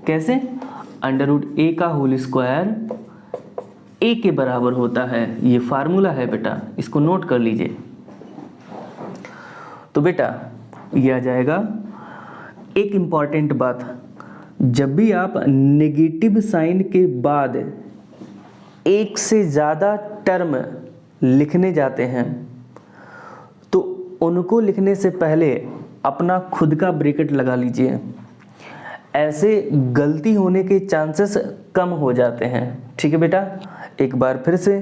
कैसे? अंडर रूट ए का होल स्क्वायर ए के बराबर होता है, ये फार्मूला है बेटा, इसको नोट कर लीजिए। तो बेटा ये आ जाएगा। एक इम्पॉर्टेंट बात, जब भी आप नेगेटिव साइन के बाद एक से ज़्यादा टर्म लिखने जाते हैं तो उनको लिखने से पहले अपना खुद का ब्रैकेट लगा लीजिए, ऐसे गलती होने के चांसेस कम हो जाते हैं, ठीक है बेटा। एक बार फिर से,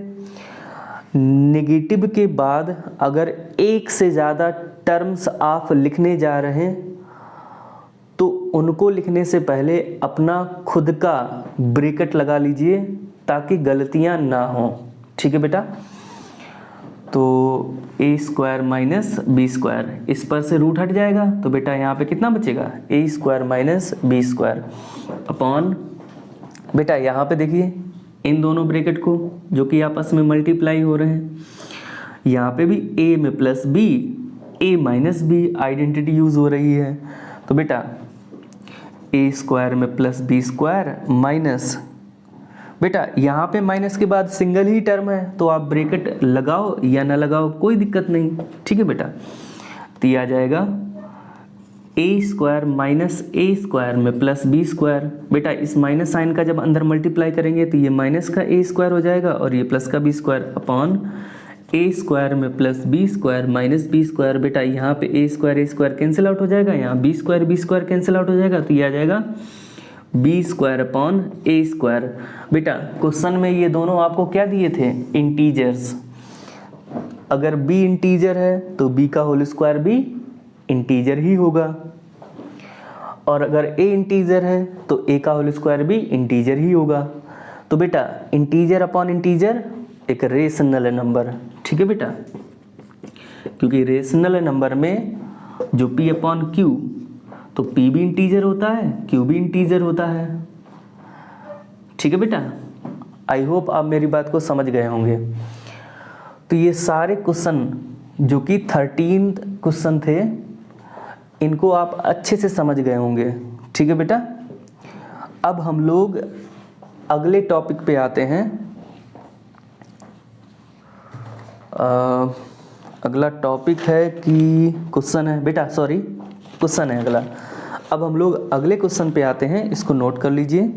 नेगेटिव के बाद अगर एक से ज़्यादा टर्म्स आप लिखने जा रहे हैं तो उनको लिखने से पहले अपना खुद का ब्रैकेट लगा लीजिए ताकि गलतियां ना हो, ठीक है बेटा। तो ए स्क्वायर माइनस बी स्क्वायर, इस पर से रूट हट जाएगा तो बेटा यहाँ पे कितना बचेगा, a square minus B square upon, बेटा यहाँ पे देखिए इन दोनों ब्रैकेट को जो कि आपस में मल्टीप्लाई हो रहे हैं, यहाँ पे भी ए में प्लस बी, ए माइनस बी आइडेंटिटी यूज हो रही है, तो बेटा ए स्क्वायर में प्लस बी स्क्वायर माइनस, बेटा यहाँ पे माइनस के बाद सिंगल ही टर्म है तो आप ब्रैकेट लगाओ या ना लगाओ कोई दिक्कत नहीं, ठीक है बेटा। तो ये आ जाएगा ए स्क्वायर माइनस ए स्क्वायर में प्लस बी स्क्वायर, बेटा इस माइनस साइन का जब अंदर मल्टीप्लाई करेंगे तो ये माइनस का ए स्क्वायर हो जाएगा और ये प्लस का B square upon A square में plus B square minus B square, बेटा यहाँ पे ए स्क्वायर कैंसिल आउट हो जाएगा, यहाँ बी स्क्वायर कैंसिल आउट हो जाएगा, तो ये आ जाएगा B square upon A square. बेटा क्वेश्चन में ये दोनों आपको क्या दिए थे, इंटीजर्स, अगर बी इंटीजर है तो बी का होल स्क्वायर भी इंटीजर ही होगा, और अगर ए इंटीजर है तो ए का होल स्क्वायर भी इंटीजर ही होगा। तो बेटा इंटीजर अपॉन इंटीजर एक रेशनल नंबर, ठीक है बेटा, क्योंकि रेशनल नंबर में जो p अपॉन क्यू, तो p भी इंटीजर होता है q भी इंटीजर होता है, ठीक है बेटा। आई होप आप मेरी बात को समझ गए होंगे। तो ये सारे क्वेश्चन जो कि 13 क्वेश्चन थे, इनको आप अच्छे से समझ गए होंगे, ठीक है बेटा। अब हम लोग अगले टॉपिक पे आते हैं। अगला टॉपिक है कि क्वेश्चन है बेटा, सॉरी क्वेश्चन है अगला। अब हम लोग अगले क्वेश्चन पे आते हैं, इसको नोट कर लीजिए।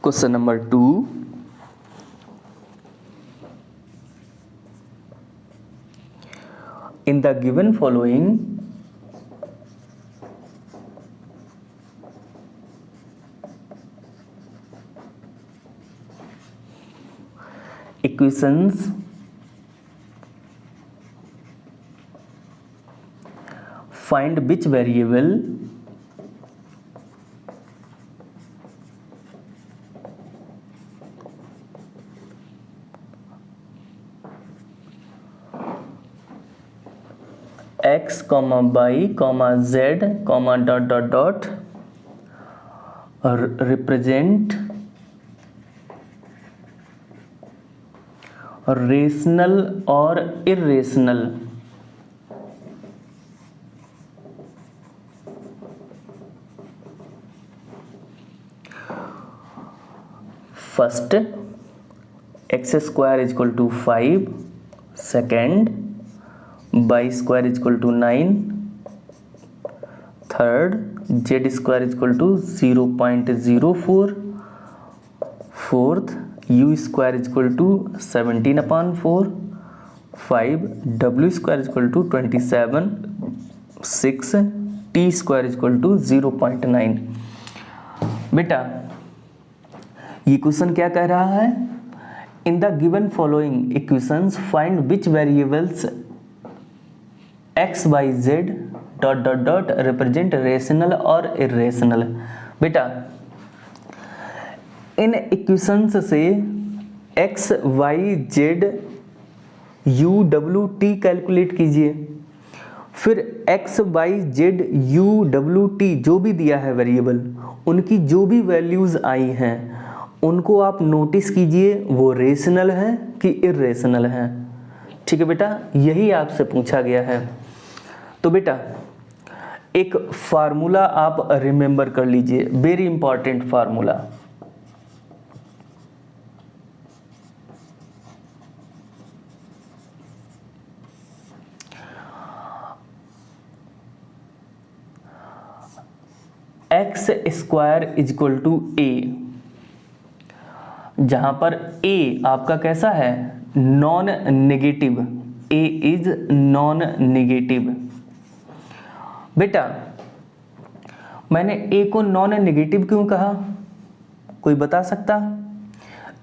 Question number 2. In the given following, equations find which variable x, y, z, dot dot dot represent rational और irrational first x square is equal to 5, second y square is equal to 9, third z square is equal to 0.04, fourth u square is equal to 17/4, 5 डब्ल्यू square is equal to 27, 6 t square is equal to 0.9। बेटा ये question क्या कह रहा है, in the given following equations find which variables x Y z dot dot dot represent rational और irrational. बेटा इन इक्वेशंस से X Y Z U W T calculate कीजिए, फिर X Y Z U W T जो भी दिया है वेरिएबल, उनकी जो भी वैल्यूज आई हैं उनको आप नोटिस कीजिए वो रेशनल है कि इर्रेशनल है। ठीक है बेटा, यही आपसे पूछा गया है। तो बेटा एक फार्मूला आप रिमेंबर कर लीजिए, very important formula. X square is equal to a, जहां पर ए आपका कैसा है, non negative, a is non negative. बेटा मैंने ए को नॉन नेगेटिव क्यों कहा, कोई बता सकता?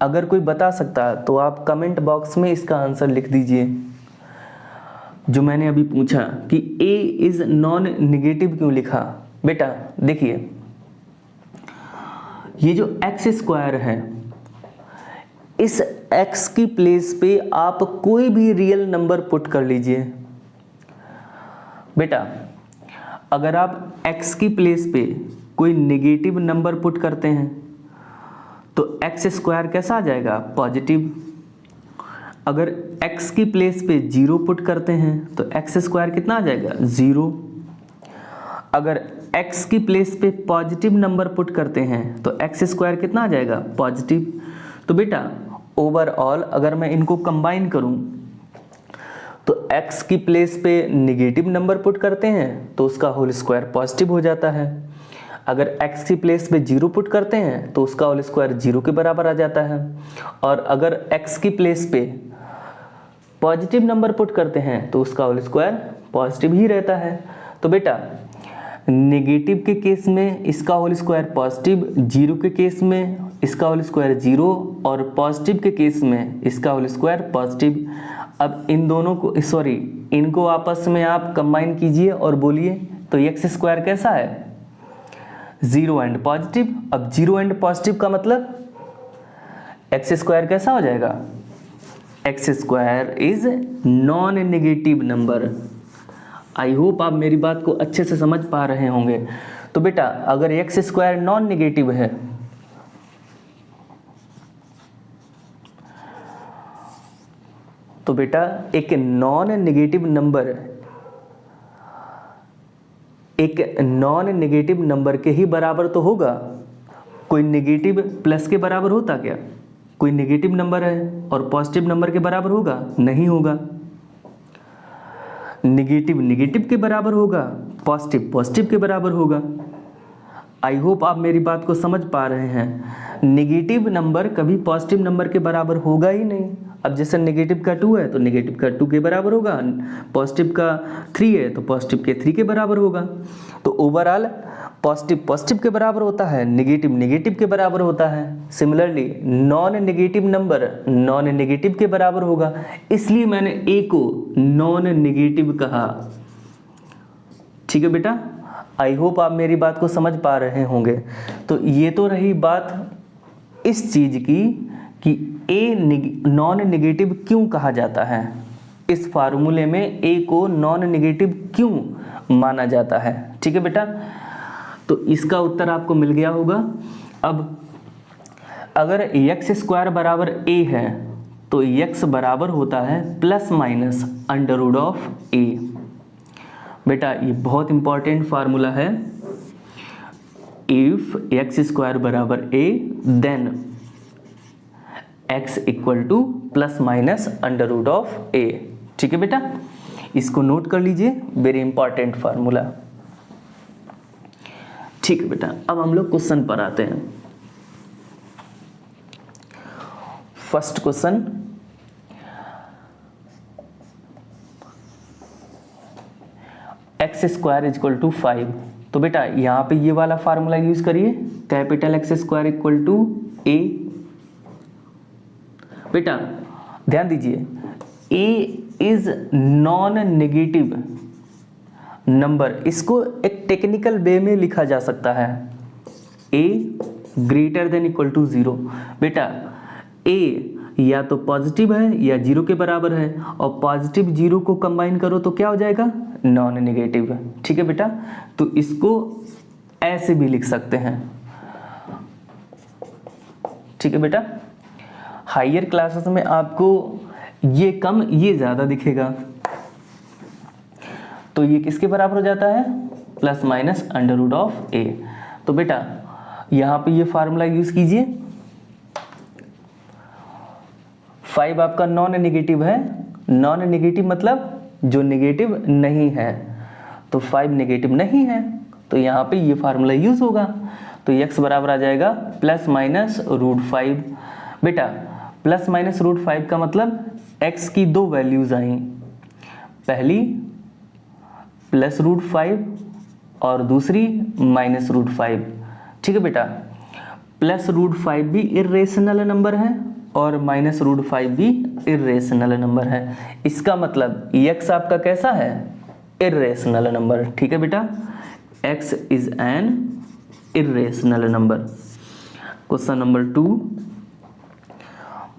अगर कोई बता सकता तो आप कमेंट बॉक्स में इसका आंसर लिख दीजिए। जो मैंने अभी पूछा कि ए इज नॉन नेगेटिव क्यों लिखा। बेटा देखिए, ये जो एक्स स्क्वायर है, इस एक्स की प्लेस पे आप कोई भी रियल नंबर पुट कर लीजिए। बेटा अगर आप एक्स की प्लेस पे कोई नेगेटिव नंबर पुट करते हैं तो एक्स स्क्वायर कैसा आ जाएगा, पॉजिटिव। अगर एक्स की प्लेस पे 0 पुट करते हैं तो एक्स स्क्वायर कितना आ जाएगा, 0। अगर एक्स की प्लेस पे पॉजिटिव नंबर पुट करते हैं तो एक्स स्क्वायर कितना आ जाएगा, पॉजिटिव। तो बेटा ओवरऑल अगर मैं इनको कंबाइन करूं तो x की प्लेस पे नेगेटिव नंबर पुट करते हैं तो उसका होल स्क्वायर पॉजिटिव हो जाता है। अगर x की प्लेस पे 0 पुट करते हैं तो उसका होल स्क्वायर 0 के बराबर आ जाता है। और अगर x की प्लेस पे पॉजिटिव नंबर पुट करते हैं तो उसका होल स्क्वायर पॉजिटिव ही रहता है। तो बेटा नेगेटिव के केस में इसका होल स्क्वायर पॉजिटिव, 0 के केस में इसका होल स्क्वायर 0 और पॉजिटिव के केस में इसका होल स्क्वायर पॉजिटिव। अब इन दोनों को इनको आपस में आप कंबाइन कीजिए और बोलिए तो एक्स स्क्वायर कैसा है, 0 एंड पॉजिटिव। अब 0 एंड पॉजिटिव का मतलब एक्स स्क्वायर कैसा हो जाएगा, x square is non negative number. I hope आप मेरी बात को अच्छे से समझ पा रहे होंगे। तो बेटा अगर एक्स स्क्वायर नॉन नेगेटिव है तो बेटा एक नॉन नेगेटिव नंबर के ही बराबर तो होगा। कोई नेगेटिव प्लस के बराबर होता क्या, कोई नेगेटिव नंबर है और पॉजिटिव नंबर के बराबर होगा, नहीं होगा। नेगेटिव नेगेटिव के बराबर होगा, पॉजिटिव पॉजिटिव के बराबर होगा। आई होप आप मेरी बात को समझ पा रहे हैं। नेगेटिव नंबर कभी पॉजिटिव नंबर के बराबर होगा ही नहीं। अब जैसे नेगेटिव का 2 है तो नेगेटिव का 2 के बराबर होगा, पॉजिटिव का 3 है तो पॉजिटिव के 3 के बराबर होगा। तो ओवरऑल पॉजिटिव पॉजिटिव के बराबर होता है, नेगेटिव नेगेटिव के बराबर होता है। Similarly non negative number non negative के बराबर होगा, इसलिए मैंने ए को नॉन नेगेटिव कहा। ठीक है बेटा, आई होप आप मेरी बात को समझ पा रहे होंगे। तो ये तो रही बात इस चीज की कि ए नॉन नेगेटिव क्यों कहा जाता है, इस फार्मूले में ए को नॉन नेगेटिव क्यों माना जाता है। ठीक है बेटा, तो इसका उत्तर आपको मिल गया होगा। अब अगर एक्स स्क्वायर बराबर ए है तो एक्स बराबर होता है plus minus under root of a. बेटा ये बहुत इंपॉर्टेंट फार्मूला है। इफ एक्स स्क्वायर बराबर a then x equal to plus minus under root of a. ठीक है बेटा, इसको नोट कर लीजिए, वेरी इंपॉर्टेंट फार्मूला। ठीक है बेटा, अब हम लोग क्वेश्चन पर आते हैं। First question, x square is equal to 5। तो बेटा यहां पे ये वाला फार्मूला यूज करिए, capital x square equal to a. बेटा ध्यान दीजिए, a is non negative number, इसको एक टेक्निकल वे में लिखा जा सकता है, a greater than equal to 0। बेटा ए या तो पॉजिटिव है या 0 के बराबर है, और पॉजिटिव 0 को कंबाइन करो तो क्या हो जाएगा, नॉन नेगेटिव। ठीक है बेटा, तो इसको ऐसे भी लिख सकते हैं। ठीक है बेटा, हायर क्लासेस में आपको ये कम ये ज्यादा दिखेगा, तो ये किसके बराबर हो जाता है, plus minus under root of a. तो बेटा यहां पे ये फार्मूला यूज कीजिए। 5 आपका नॉन नेगेटिव है, नॉन नेगेटिव मतलब जो नेगेटिव नहीं है, तो 5 नेगेटिव नहीं है, तो यहाँ पे ये फार्मूला यूज़ होगा। तो x बराबर आ जाएगा ±√5। बेटा ±√5 का मतलब x की दो वैल्यूज़ आई, पहली +√5 और दूसरी -√5। ठीक है बेटा, +√5 भी इर्रेशनल नंबर है और -√5 भी इर्रेशनल नंबर है। इसका मतलब x आपका कैसा है? Irrational number. ठीक है बेटा, x is an irrational number. Question number 2,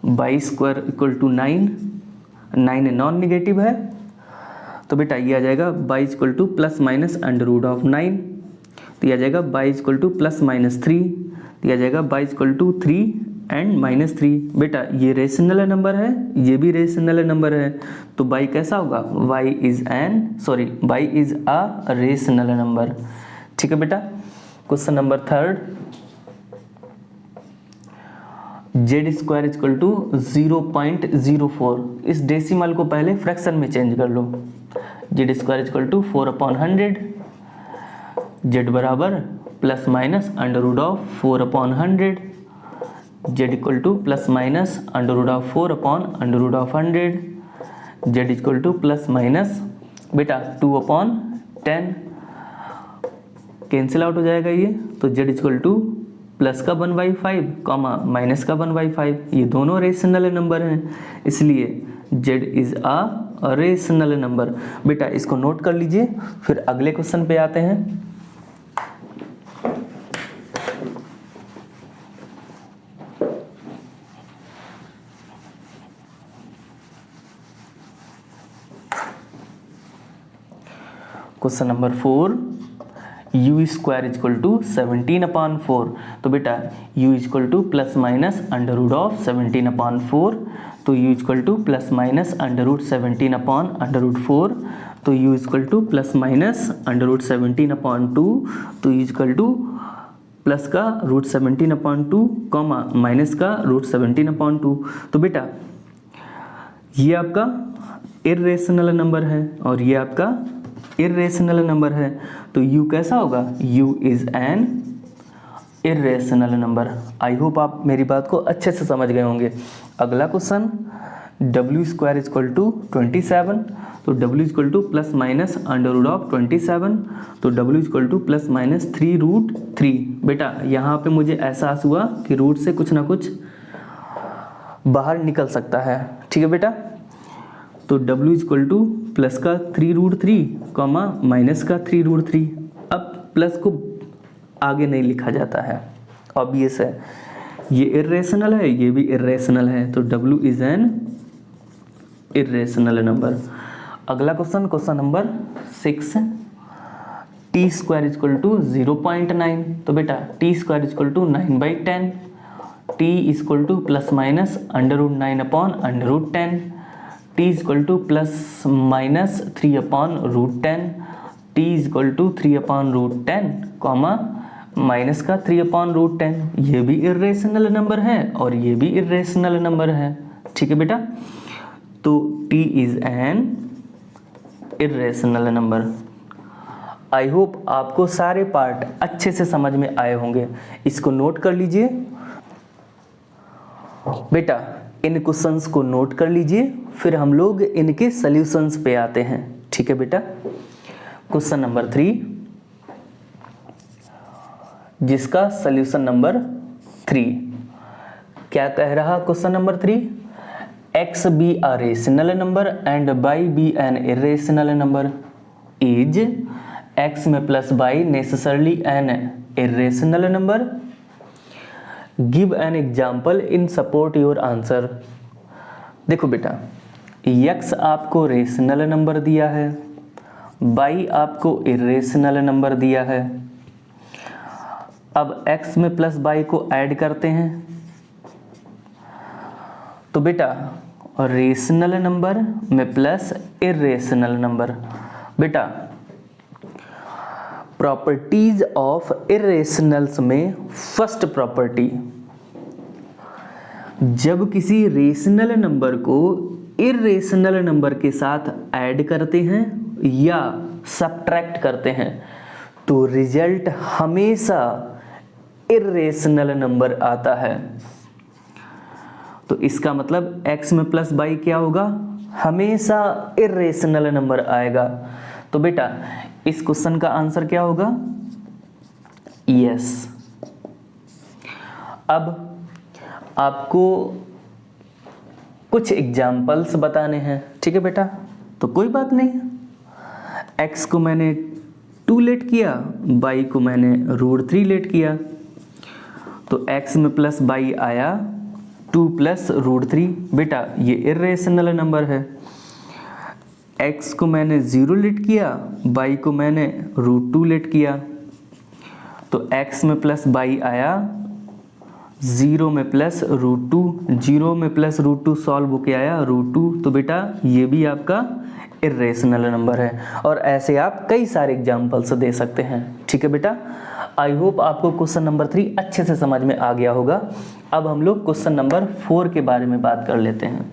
y² = 9, 9 non negative है, तो बेटा ये आ जाएगा y = ±√9, तो ये आ जाएगा y = +-3, तो ये आ जाएगा y = 3 एंड -3। बेटा ये रेशनल नंबर है, ये भी रेशनल नंबर है, तो y कैसा होगा? y is a rational number. ठीक है बेटा। Question number 3, z² = 0.04। इस डेसिमल को पहले फ्रैक्शन में चेंज कर लो। z² = 4/100, z बराबर ±√4/100, z = ±√4/100, z ± बेटा 2/10 कैंसिल आउट हो जाएगा ये, तो z = प्लस का 1/5 कॉमा माइनस का 1/5, ये दोनों रेशनल नंबर हैं, इसलिए z is a rational number. बेटा इसको नोट कर लीजिए, फिर अगले क्वेश्चन पे आते हैं। Question number 4, u² = 17/4। तो बेटा u = ±√17/4, तो u = ±√17/4, तो u = ±√17/2, तो u = प्लस का √17/2 कॉमा माइनस का √17/2। तो बेटा ये आपका इर्रेशनल नंबर है और ये आपका इर्रेशनल नंबर है, तो u कैसा होगा? u is an irrational number. I hope आप मेरी बात को अच्छे से समझ गए होंगे। अगला क्वेश्चन, w² = 27, तो w = ±√27, तो w = ±3√3। बेटा यहाँ पे मुझे एहसास हुआ कि रूट से कुछ ना कुछ बाहर निकल सकता है। ठीक है बेटा, तो w = प्लस का 3√3 कॉमा माइनस का 3√3। अब प्लस को आगे नहीं लिखा जाता है, ऑब्वियस है, ये इर्रेशनल है, ये भी इर्रेशनल है, तो w is an irrational number. अगला क्वेश्चन, क्वेश्चन नंबर 6, t² = 0.9, तो बेटा t² = 9/10, t = ±√9/10, t = ±3/√10, t = 3/√10 comma minus का 3/√10। ये भी इर्रेशनल नंबर है और ये भी इर्रेशनल नंबर है। ठीक है बेटा, तो t is an irrational number. I hope आपको सारे पार्ट अच्छे से समझ में आए होंगे। इसको नोट कर लीजिए बेटा, इन क्वेश्चंस को नोट कर लीजिए, फिर हम लोग इनके सॉल्यूशंस पे आते हैं। ठीक है बेटा, क्वेश्चन नंबर 3, जिसका सॉल्यूशन नंबर 3 क्या कह रहा? Question number 3, x be a rational number and y be an irrational number is x में plus y necessarily an irrational number? Give an example in support your answer। देखो बेटा, x आपको rational number दिया है, y आपको irrational number दिया है। अब x में प्लस y को ऐड करते हैं, तो बेटा रेशनल नंबर में प्लस इर्रेशनल नंबर। बेटा प्रॉपर्टीज ऑफ इर्रेशनल्स में फर्स्ट प्रॉपर्टी, जब किसी रेशनल नंबर को इर्रेशनल नंबर के साथ ऐड करते हैं या सब्ट्रैक्ट करते हैं तो रिजल्ट हमेशा इर्रेशनल नंबर आता है। तो इसका मतलब x में प्लस बाई क्या होगा, हमेशा इर्रेशनल नंबर आएगा। तो बेटा इस क्वेश्चन का आंसर क्या होगा, यस। अब आपको कुछ एग्जाम्पल्स बताने हैं, ठीक है बेटा। तो कोई बात नहीं, x को मैंने 2 लेट किया, y को मैंने √3 लेट किया। तो x में प्लस बाई आया 2 + √3। बेटा ये इर्रेशनल नंबर है। x को मैंने 0 लेट किया, y को मैंने √2 लेट किया। तो x में प्लस बाई आया 0 में प्लस √2, 0 में प्लस √2 सॉल्व होके आया √2। तो बेटा ये भी आपका इर्रेशनल नंबर है। और ऐसे आप कई सारे एग्जाम्पल्स दे सकते हैं, ठीक है बेटा। आई होप आपको क्वेश्चन नंबर 3 अच्छे से समझ में आ गया होगा। अब हम लोग क्वेश्चन नंबर 4 के बारे में बात कर लेते हैं।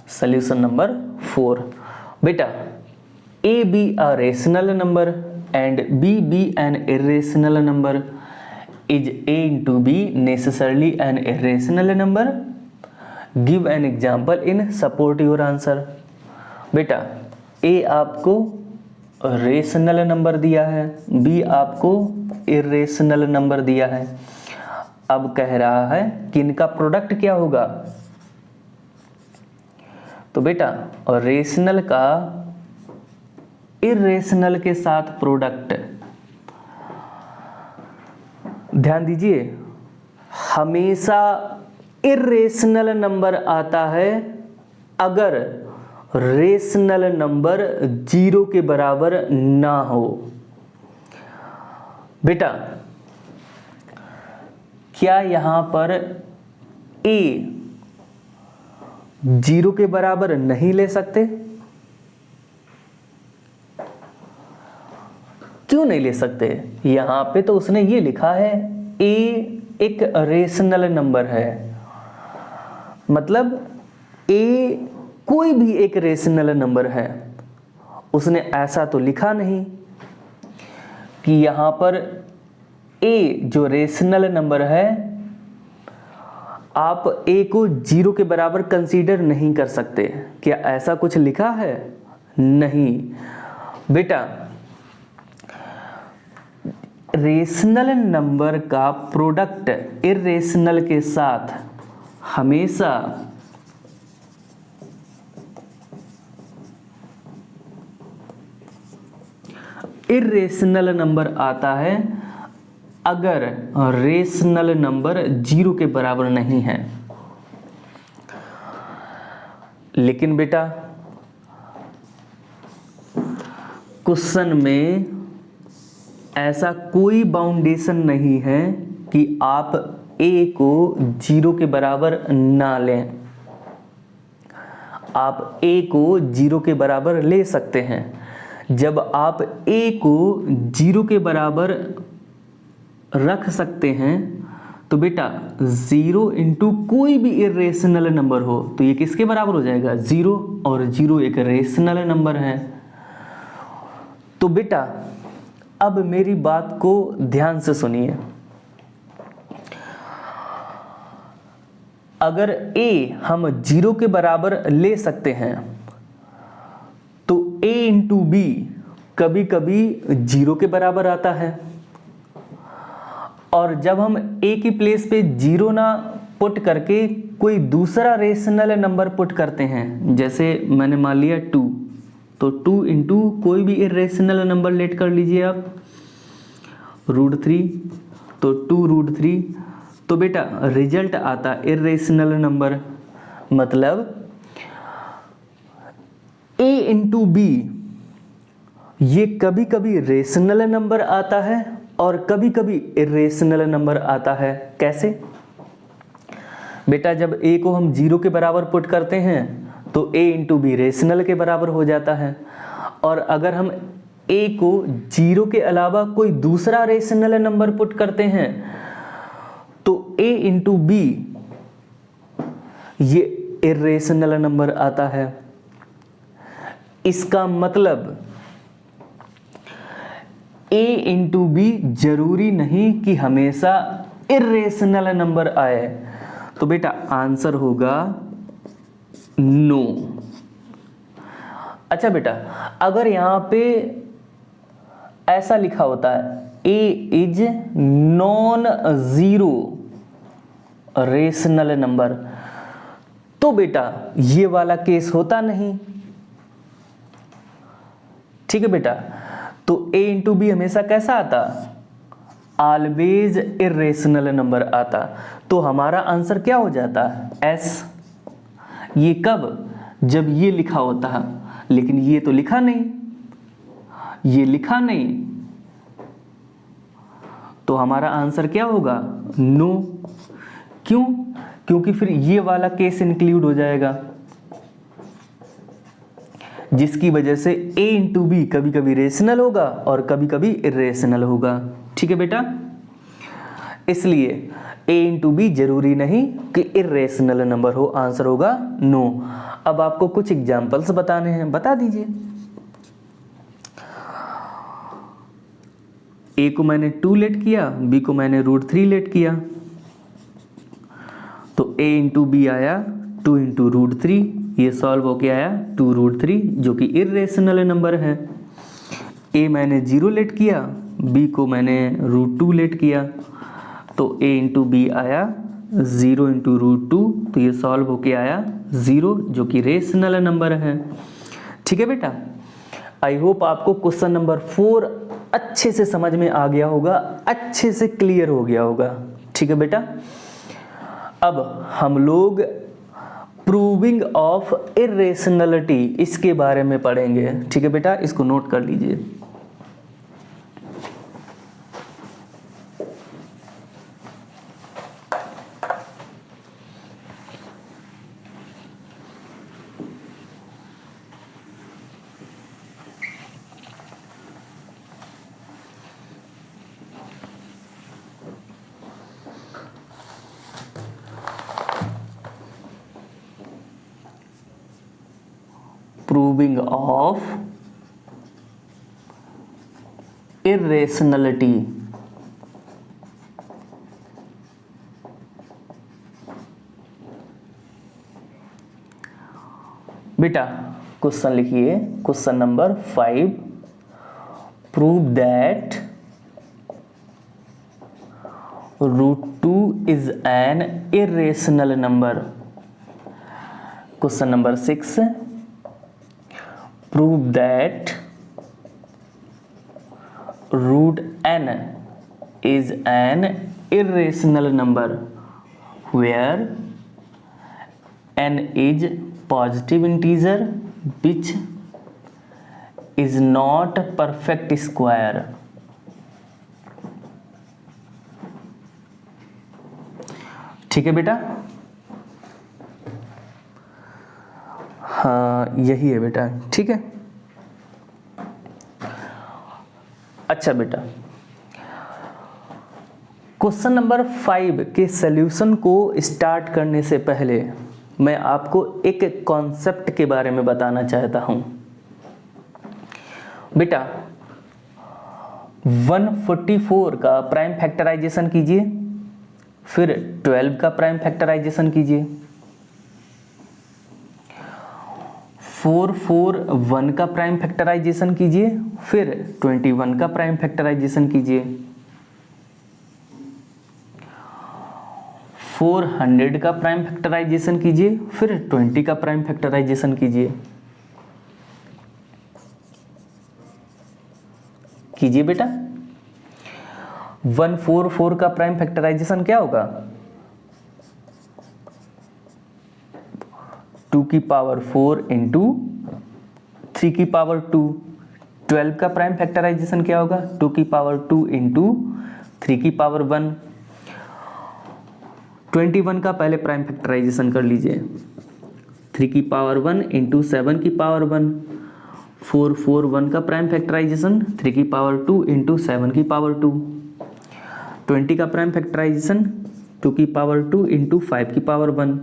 Solution number 4। बेटा a be a rational number and b be an irrational number, is a into b necessarily an irrational number? Give an example in support your answer। बेटा a आपको रेशनल नंबर दिया है, b आपको irrational number दिया है। अब कह रहा है कि इनका प्रोडक्ट क्या होगा। तो बेटा रेशनल का इर्रेशनल के साथ प्रोडक्ट, ध्यान दीजिए, हमेशा इर्रेशनल नंबर आता है अगर रेशनल नंबर 0 के बराबर ना हो। बेटा क्या यहां पर a 0 के बराबर नहीं ले सकते? क्यों नहीं ले सकते? यहां पे तो उसने ये लिखा है a एक रेशनल नंबर है, मतलब a कोई भी एक रेशनल नंबर है। उसने ऐसा तो लिखा नहीं कि यहां पर a जो रेशनल नंबर है आप a को 0 के बराबर कंसीडर नहीं कर सकते। क्या ऐसा कुछ लिखा है? नहीं। बेटा रेशनल नंबर का प्रोडक्ट इर्रेशनल के साथ हमेशा इर्रेशनल नंबर आता है अगर रेशनल नंबर 0 के बराबर नहीं है। लेकिन बेटा क्वेश्चन में ऐसा कोई बाउंडेशन नहीं है कि आप a को 0 के बराबर ना लें। आप a को 0 के बराबर ले सकते हैं। जब आप a को 0 के बराबर रख सकते हैं तो बेटा 0 इंटू कोई भी इर्रेशनल नंबर हो तो ये किसके बराबर हो जाएगा, 0, और 0 एक रेशनल नंबर है। तो बेटा अब मेरी बात को ध्यान से सुनिए। अगर a हम 0 के बराबर ले सकते हैं तो a इंटू b कभी कभी 0 के बराबर आता है, और जब हम a की प्लेस पे 0 ना पुट करके कोई दूसरा रेशनल नंबर पुट करते हैं, जैसे मैंने मान लिया 2, तो 2 इंटू कोई भी इर्रेशनल नंबर लेट कर लीजिए आप, √3, तो 2√3, तो बेटा रिजल्ट आता इर्रेशनल नंबर। मतलब a इंटू b ये कभी कभी रेशनल नंबर आता है और कभी कभी इर्रेशनल नंबर आता है। कैसे? बेटा जब a को हम 0 के बराबर पुट करते हैं तो a इंटू बी रेशनल के बराबर हो जाता है, और अगर हम a को 0 के अलावा कोई दूसरा रेशनल नंबर पुट करते हैं तो a इंटू बी ये इर्रेशनल नंबर आता है। इसका मतलब a इंटू बी जरूरी नहीं कि हमेशा इर्रेशनल नंबर आए। तो बेटा आंसर होगा नो। अच्छा बेटा, अगर यहां पे ऐसा लिखा होता है a is non zero rational number, तो बेटा ये वाला केस होता नहीं। ठीक है बेटा, तो a इंटू बी हमेशा कैसा आता, ऑलवेज इर्रेशनल नंबर आता। तो हमारा आंसर क्या हो जाता है एस। ये कब, जब ये लिखा होता है, लेकिन ये तो लिखा नहीं, ये लिखा नहीं, तो हमारा आंसर क्या होगा नो। क्यों? क्योंकि फिर ये वाला केस इंक्लूड हो जाएगा, जिसकी वजह से a इंटू बी कभी कभी रेशनल होगा और कभी कभी इर्रेशनल होगा। ठीक है बेटा, इसलिए a इंटू बी जरूरी नहीं कि इर्रेशनल नंबर हो, आंसर होगा नो। अब आपको कुछ एग्जाम्पल्स बताने हैं, बता दीजिए। a को मैंने 2 लेट किया, b को मैंने √3 लेट किया, तो a इंटू बी आया 2 इंटू √3, ये सॉल्व होके आया 2√3 जो कि इर्रेशनल नंबर है। a मैंने 0 लेट किया, b को मैंने √2 लेट किया, तो a इंटू बी आया 0 इंटू √2, तो ये सॉल्व होके आया 0 जो कि रेशनल नंबर है। ठीक है बेटा, आई होप आपको क्वेश्चन नंबर 4 अच्छे से समझ में आ गया होगा, अच्छे से क्लियर हो गया होगा। ठीक है बेटा, अब हम लोग प्रूविंग ऑफ इर्रेशनलिटी इसके बारे में पढ़ेंगे। ठीक है बेटा, इसको नोट कर लीजिए। Proving of irrationality। बेटा क्वेश्चन लिखिए, question number 5, prove that √2 is an irrational number। Question number 6, prove that √n is an irrational number where n is positive integer which is not perfect square। ठीक है बेटा, हाँ यही है बेटा। ठीक है, अच्छा बेटा, क्वेश्चन नंबर 5 के सॉल्यूशन को स्टार्ट करने से पहले मैं आपको एक कॉन्सेप्ट के बारे में बताना चाहता हूं। बेटा 144 का प्राइम फैक्टराइजेशन कीजिए, फिर 12 का प्राइम फैक्टराइजेशन कीजिए, 441 का प्राइम फैक्टराइजेशन कीजिए, फिर 21 का प्राइम फैक्टराइजेशन कीजिए, 400 का प्राइम फैक्टराइजेशन कीजिए, फिर 20 का प्राइम फैक्टराइजेशन कीजिए। कीजिए बेटा, 144 का प्राइम फैक्टराइजेशन क्या होगा, 2 की पावर 4 इंटू 3 की पावर 2। 12 का प्राइम फैक्टराइजेशन क्या होगा, 2 की पावर 2 इंटू 3 की पावर 1। 21 का पहले प्राइम फैक्टराइजेशन कर लीजिए, 3 की पावर 1 इंटू 7 की पावर 1। 441 का प्राइम फैक्टराइजेशन 3 की पावर 2 इंटू 7 की पावर 2। 20 का प्राइम फैक्टराइजेशन 2 की पावर 2 इंटू 5 की पावर 1।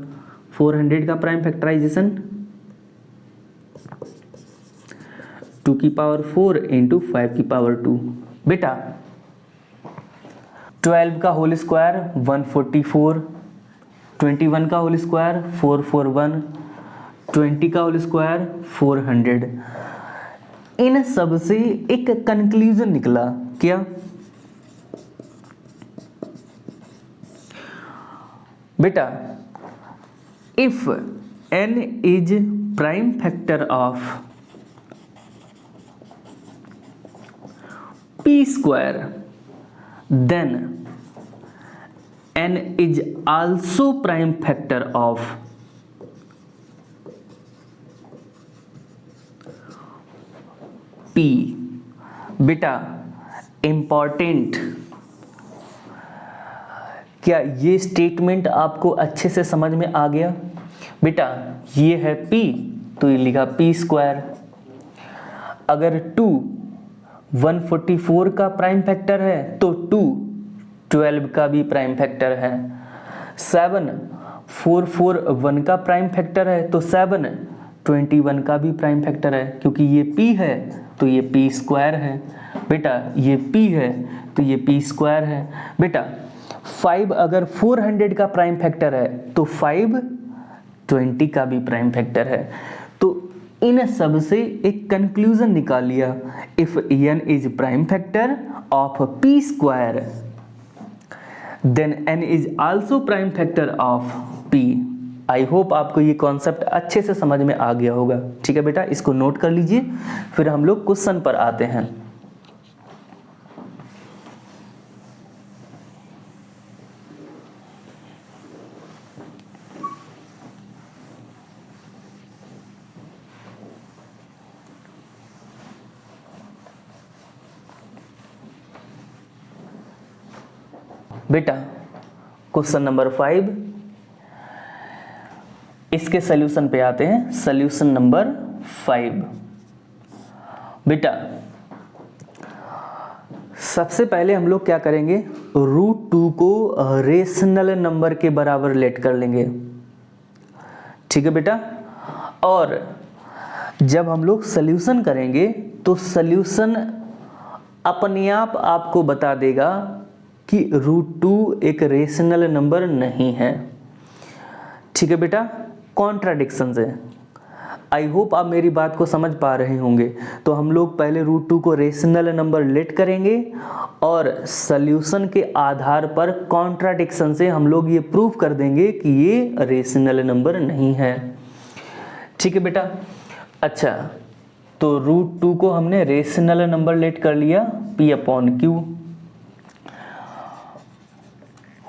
400 का प्राइम फैक्टराइजेशन 2 की पावर 4 इंटू 5 की पावर 2। बेटा 12 का होल स्क्वायर 144, 21 का होल स्क्वायर 441, 20 का होल स्क्वायर 400। इन सब से एक कंक्लूजन निकला, क्या? बेटा if n is prime factor of p square then n is also prime factor of p। बेटा इंपॉर्टेंट, क्या ये स्टेटमेंट आपको अच्छे से समझ में आ गया? बेटा ये है p तो ये लिखा p स्क्वायर। अगर 2 144 का प्राइम फैक्टर है तो 2 12 का भी प्राइम फैक्टर है। 7 441 का प्राइम फैक्टर है तो 7 21 का भी प्राइम फैक्टर है। क्योंकि ये p है तो ये p स्क्वायर है। बेटा ये p है तो ये p स्क्वायर है। बेटा 5 अगर 400 का प्राइम फैक्टर है तो 5 20 का भी प्राइम फैक्टर है। तो इन सब से एक कंक्लूजन निकाल लिया, if n is prime factor of p square then n is also prime factor of p। I hope आपको ये कॉन्सेप्ट अच्छे से समझ में आ गया होगा। ठीक है बेटा, इसको नोट कर लीजिए, फिर हम लोग क्वेश्चन पर आते हैं। बेटा क्वेश्चन नंबर 5, इसके सॉल्यूशन पे आते हैं। Solution number 5। बेटा सबसे पहले हम लोग क्या करेंगे, √2 को रेशनल नंबर के बराबर लेट कर लेंगे। ठीक है बेटा, और जब हम लोग सॉल्यूशन करेंगे तो सॉल्यूशन अपने आप आपको बता देगा कि √2 एक रेशनल नंबर नहीं है। ठीक है बेटा, कॉन्ट्राडिक्शन है। आई होप आप मेरी बात को समझ पा रहे होंगे। तो हम लोग पहले √2 को रेशनल नंबर लेट करेंगे और सॉल्यूशन के आधार पर कॉन्ट्राडिक्शन से हम लोग ये प्रूव कर देंगे कि ये रेशनल नंबर नहीं है। ठीक है बेटा, अच्छा तो √2 को हमने रेशनल नंबर लेट कर लिया p/q,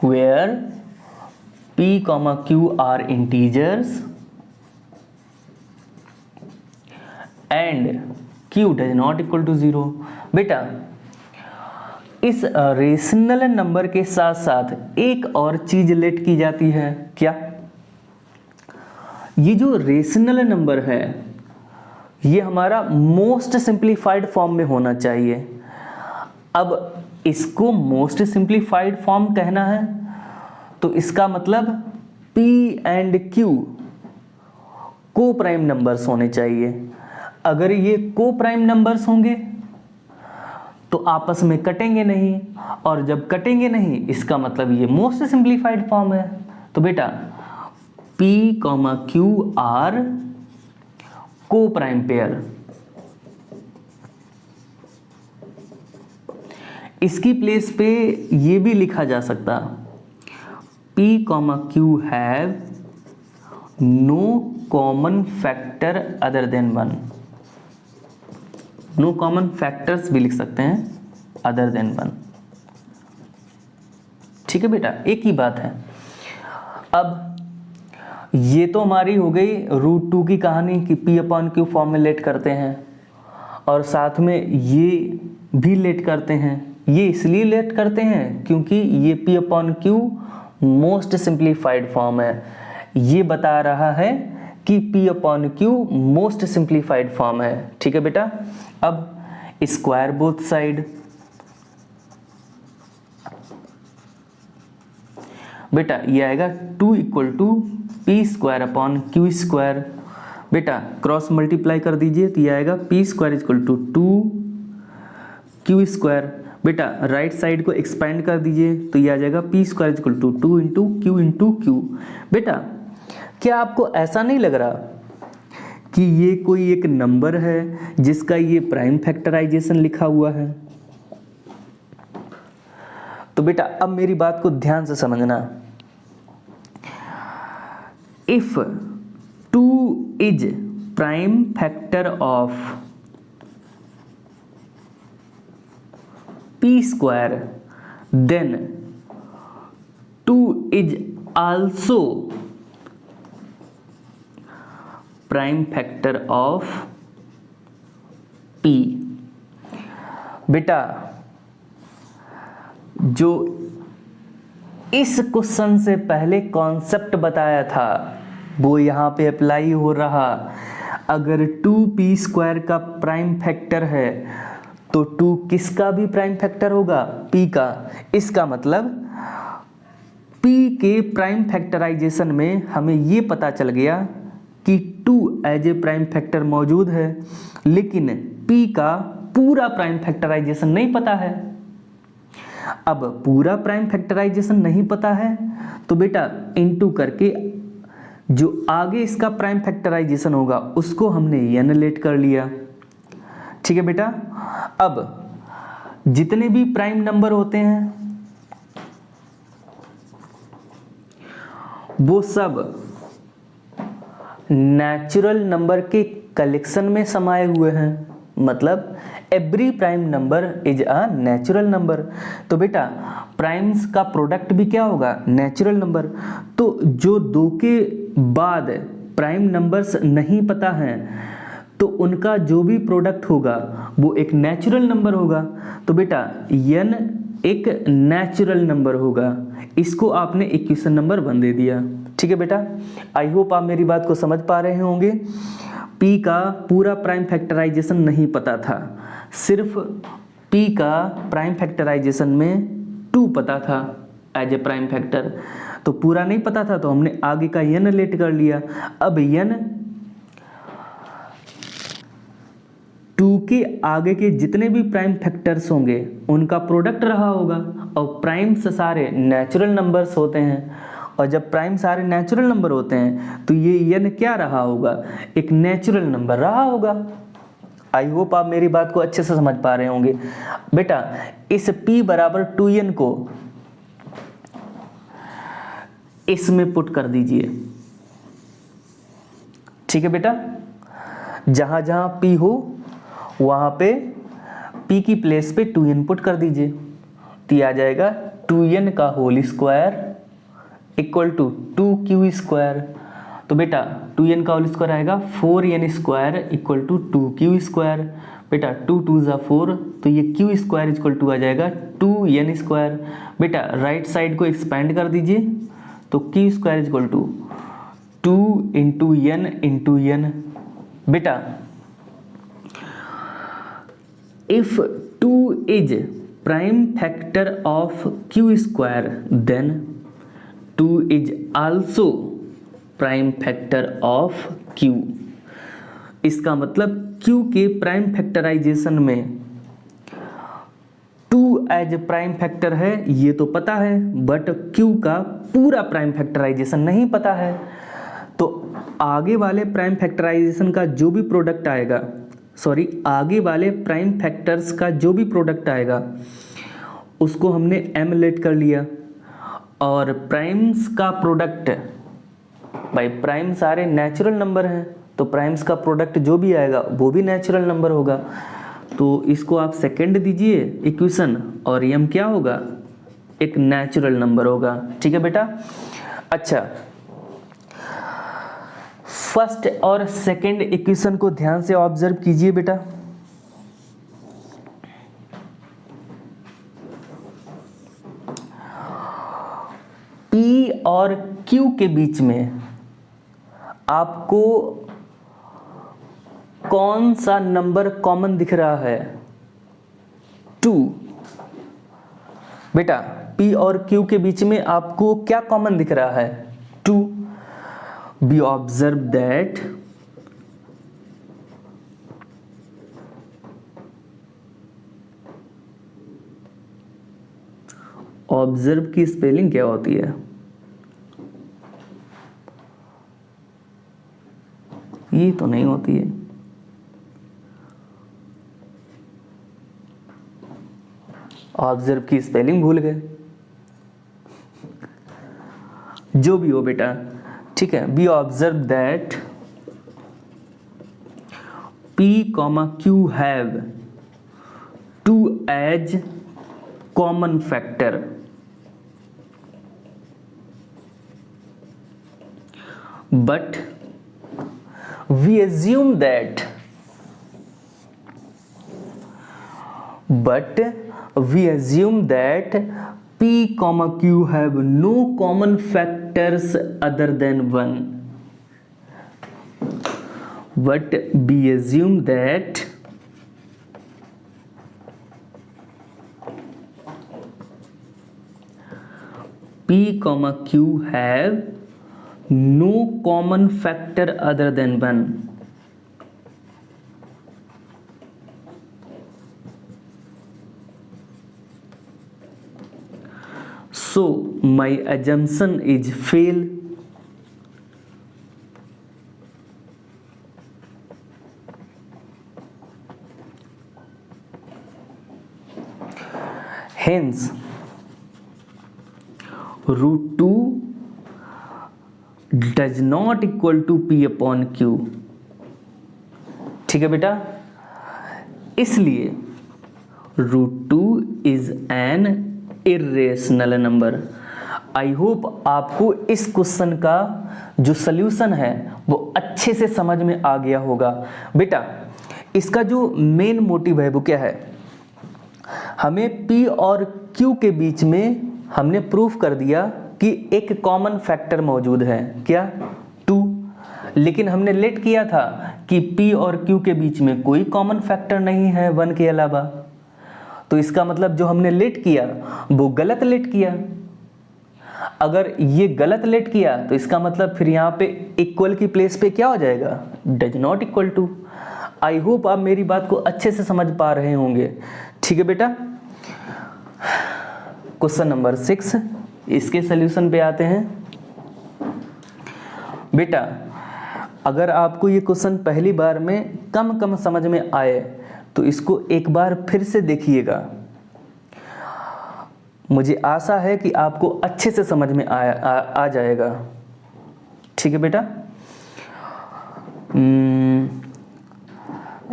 where p, q are integers and q does not equal to 0। बेटा इस रेशनल नंबर के साथ साथ एक और चीज लेट की जाती है, क्या? ये जो रेशनल नंबर है ये हमारा मोस्ट सिंप्लीफाइड फॉर्म में होना चाहिए। अब इसको मोस्ट सिंप्लीफाइड फॉर्म कहना है तो इसका मतलब p एंड q को प्राइम नंबर्स होने चाहिए। अगर ये को प्राइम नंबर्स होंगे तो आपस में कटेंगे नहीं, और जब कटेंगे नहीं इसका मतलब ये मोस्ट सिंप्लीफाइड फॉर्म है। तो बेटा p, q are coprime pair. इसकी प्लेस पे ये भी लिखा जा सकता, p, q have no common factor other than 1। No common factors भी लिख सकते हैं अदर देन 1। ठीक है बेटा, एक ही बात है। अब ये तो हमारी हो गई √2 की कहानी कि p/q फॉर्म में लेट करते हैं, और साथ में ये भी लेट करते हैं। ये इसलिए लेट करते हैं क्योंकि ये p/q मोस्ट सिंप्लीफाइड फॉर्म है। ये बता रहा है कि p/q मोस्ट सिंप्लीफाइड फॉर्म है। ठीक है बेटा, अब स्क्वायर बोथ साइड। बेटा ये आएगा 2 equal to P square upon Q square. बेटा क्रॉस मल्टीप्लाई कर दीजिए तो ये आएगा P square equal to 2 Q square. बेटा राइट साइड को एक्सपेंड कर दीजिए तो ये आ जाएगा P square equal to 2 into Q. बेटा क्या आपको ऐसा नहीं लग रहा कि ये कोई एक नंबर है जिसका ये प्राइम फैक्टराइजेशन लिखा हुआ है? तो बेटा अब मेरी बात को ध्यान से समझना। If 2 is prime factor of P square then 2 is also prime factor of P. बेटा जो इस क्वेश्चन से पहले कॉन्सेप्ट बताया था वो यहाँ पे अप्लाई हो रहा। अगर 2p स्क्वायर का प्राइम फैक्टर है तो 2 किसका भी प्राइम फैक्टर होगा? p का। इसका मतलब p के प्राइम फैक्टराइजेशन में हमें ये पता चल गया कि 2 एज ए प्राइम फैक्टर मौजूद है, लेकिन p का पूरा प्राइम फैक्टराइजेशन नहीं पता है। अब पूरा प्राइम फैक्टराइजेशन नहीं पता है तो बेटा इनटू करके जो आगे इसका प्राइम फैक्टराइजेशन होगा उसको हमने n लेट कर लिया। ठीक है बेटा। अब जितने भी प्राइम नंबर होते हैं वो सब नेचुरल नंबर के कलेक्शन में समाये हुए हैं। मतलब every prime number is a natural number. तो बेटा प्राइम्स का प्रोडक्ट भी क्या होगा? Natural number. तो जो 2 के बाद प्राइम नंबर्स नहीं पता हैं तो उनका जो भी प्रोडक्ट होगा वो एक नेचुरल नंबर होगा। तो बेटा n एक नेचुरल नंबर होगा। इसको आपने इक्वेशन नंबर 1 दे दिया। ठीक है बेटा, आई होप आप मेरी बात को समझ पा रहे होंगे। p का पूरा प्राइम फैक्टराइजेशन नहीं पता था, सिर्फ p का प्राइम फैक्टराइजेशन में 2 पता था एज ए प्राइम फैक्टर। तो पूरा नहीं पता था तो हमने आगे का n लेट कर लिया। अब n 2 के आगे के जितने भी प्राइम फैक्टर्स होंगे उनका प्रोडक्ट रहा होगा। और प्राइम्स सारे नेचुरल नंबर्स होते हैं, और जब प्राइम सारे नेचुरल नंबर होते हैं तो ये n क्या रहा होगा? एक नेचुरल नंबर रहा होगा। आई होप आप मेरी बात को अच्छे से समझ पा रहे होंगे। बेटा इस p बराबर 2n को इसमें पुट कर दीजिए। ठीक है बेटा, जहां जहां p हो वहां पे p की प्लेस पे 2n पुट कर दीजिए तो आ जाएगा 2n का whole square equal to 2q square. तो बेटा 2n का होल स्क्वायर आएगा 4n square equal to 2q square. बेटा 2 2 ज़ा 4 तो ये q स्क्वायर इक्वल टू आ जाएगा 2n स्क्वायर। बेटा राइट साइड को एक्सपेंड कर दीजिए तो q square equal to 2 into n। बेटा if 2 is prime factor of q square then 2 is also prime factor of q। इसका मतलब q के प्राइम फैक्टराइजेशन में 2 एज प्राइम फैक्टर है ये तो पता है, बट q का पूरा प्राइम फैक्टराइजेशन नहीं पता है। तो आगे वाले प्राइम फैक्टराइजेशन का जो भी प्रोडक्ट आएगा, आगे वाले प्राइम फैक्टर्स का जो भी प्रोडक्ट आएगा उसको हमने m लेट कर लिया। और प्राइम्स का प्रोडक्ट, भाई प्राइम सारे नेचुरल नंबर हैं तो प्राइम्स का प्रोडक्ट जो भी आएगा वो भी नेचुरल नंबर होगा। तो इसको आप सेकंड दीजिए इक्वेशन और m क्या होगा? एक नेचुरल नंबर होगा। ठीक है बेटा। अच्छा, फर्स्ट और सेकंड इक्वेशन को ध्यान से ऑब्जर्व कीजिए बेटा। P और Q के बीच में आपको कौन सा नंबर कॉमन दिख रहा है? 2। बेटा P और Q के बीच में आपको क्या कॉमन दिख रहा है? 2. We observe that ऑब्जर्व की स्पेलिंग क्या होती है? ये तो नहीं होती है। ऑब्जर्व की स्पेलिंग भूल गए। जो भी हो बेटा, ठीक है। Be observe that P, Q have 2 as common factor, but we assume that P, Q have no common factors other than 1. But we assume that P, Q have no common factor other than 1. So my assumption is fail. Hence root 2 does not equal to P upon Q. ठीक है बेटा, इसलिए √2 is an irrational number. I hope आपको इस question का जो solution है वो अच्छे से समझ में आ गया होगा। बेटा इसका जो मेन मोटिव है वो क्या है? हमें P और Q के बीच में हमने प्रूफ कर दिया कि एक कॉमन फैक्टर मौजूद है, क्या? 2। लेकिन हमने लेट किया था कि P और Q के बीच में कोई कॉमन फैक्टर नहीं है 1 के अलावा। तो इसका मतलब जो हमने लेट किया वो गलत लेट किया। अगर ये गलत लेट किया तो इसका मतलब फिर यहाँ पे इक्वल की प्लेस पे क्या हो जाएगा? Does not equal to. I hope आप मेरी बात को अच्छे से समझ पा रहे होंगे। ठीक है बेटा, क्वेश्चन नंबर 6, इसके सल्यूशन पे आते हैं। बेटा अगर आपको ये क्वेश्चन पहली बार में कम समझ में आए तो इसको एक बार फिर से देखिएगा। मुझे आशा है कि आपको अच्छे से समझ में आ जाएगा। ठीक है बेटा,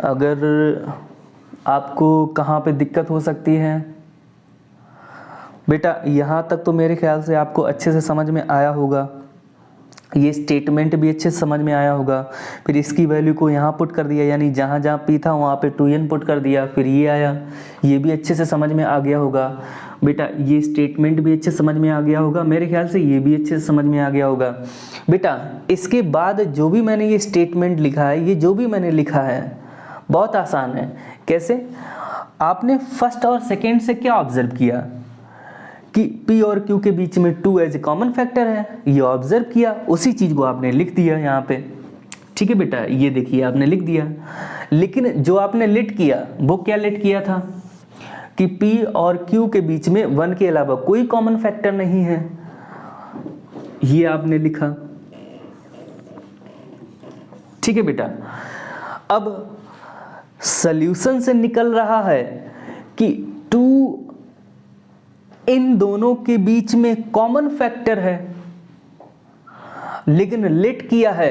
अगर आपको कहाँ पे दिक्कत हो सकती है? बेटा यहाँ तक तो मेरे ख्याल से आपको अच्छे से समझ में आया होगा। ये स्टेटमेंट भी अच्छे से समझ में आया होगा। फिर इसकी वैल्यू को यहाँ पुट कर दिया, यानी जहाँ जहाँ P था वहाँ पे 2n पुट कर दिया, फिर ये आया। ये भी अच्छे से समझ में आ गया होगा। बेटा ये स्टेटमेंट भी अच्छे से समझ में आ गया होगा। मेरे ख्याल से ये भी अच्छे से समझ में आ गया होगा। बेटा इसके बाद जो भी मैंने ये स्टेटमेंट लिखा है, ये जो भी मैंने लिखा है बहुत आसान है। कैसे? आपने फर्स्ट और सेकेंड से क्या ऑब्जर्व किया कि P और Q के बीच में 2 एज ए कॉमन फैक्टर है, ये ऑब्जर्व किया, उसी चीज़ को आपने लिख दिया यहाँ पे। ठीक है बेटा, ये देखिए आपने लिख दिया। लेकिन जो आपने लेट किया वो क्या लेट किया था कि P और Q के बीच में 1 के अलावा कोई कॉमन फैक्टर नहीं है, ये आपने लिखा। ठीक है बेटा, अब सॉल्यूशन से निकल रहा है कि 2 इन दोनों के बीच में कॉमन फैक्टर है, लेकिन लेट किया है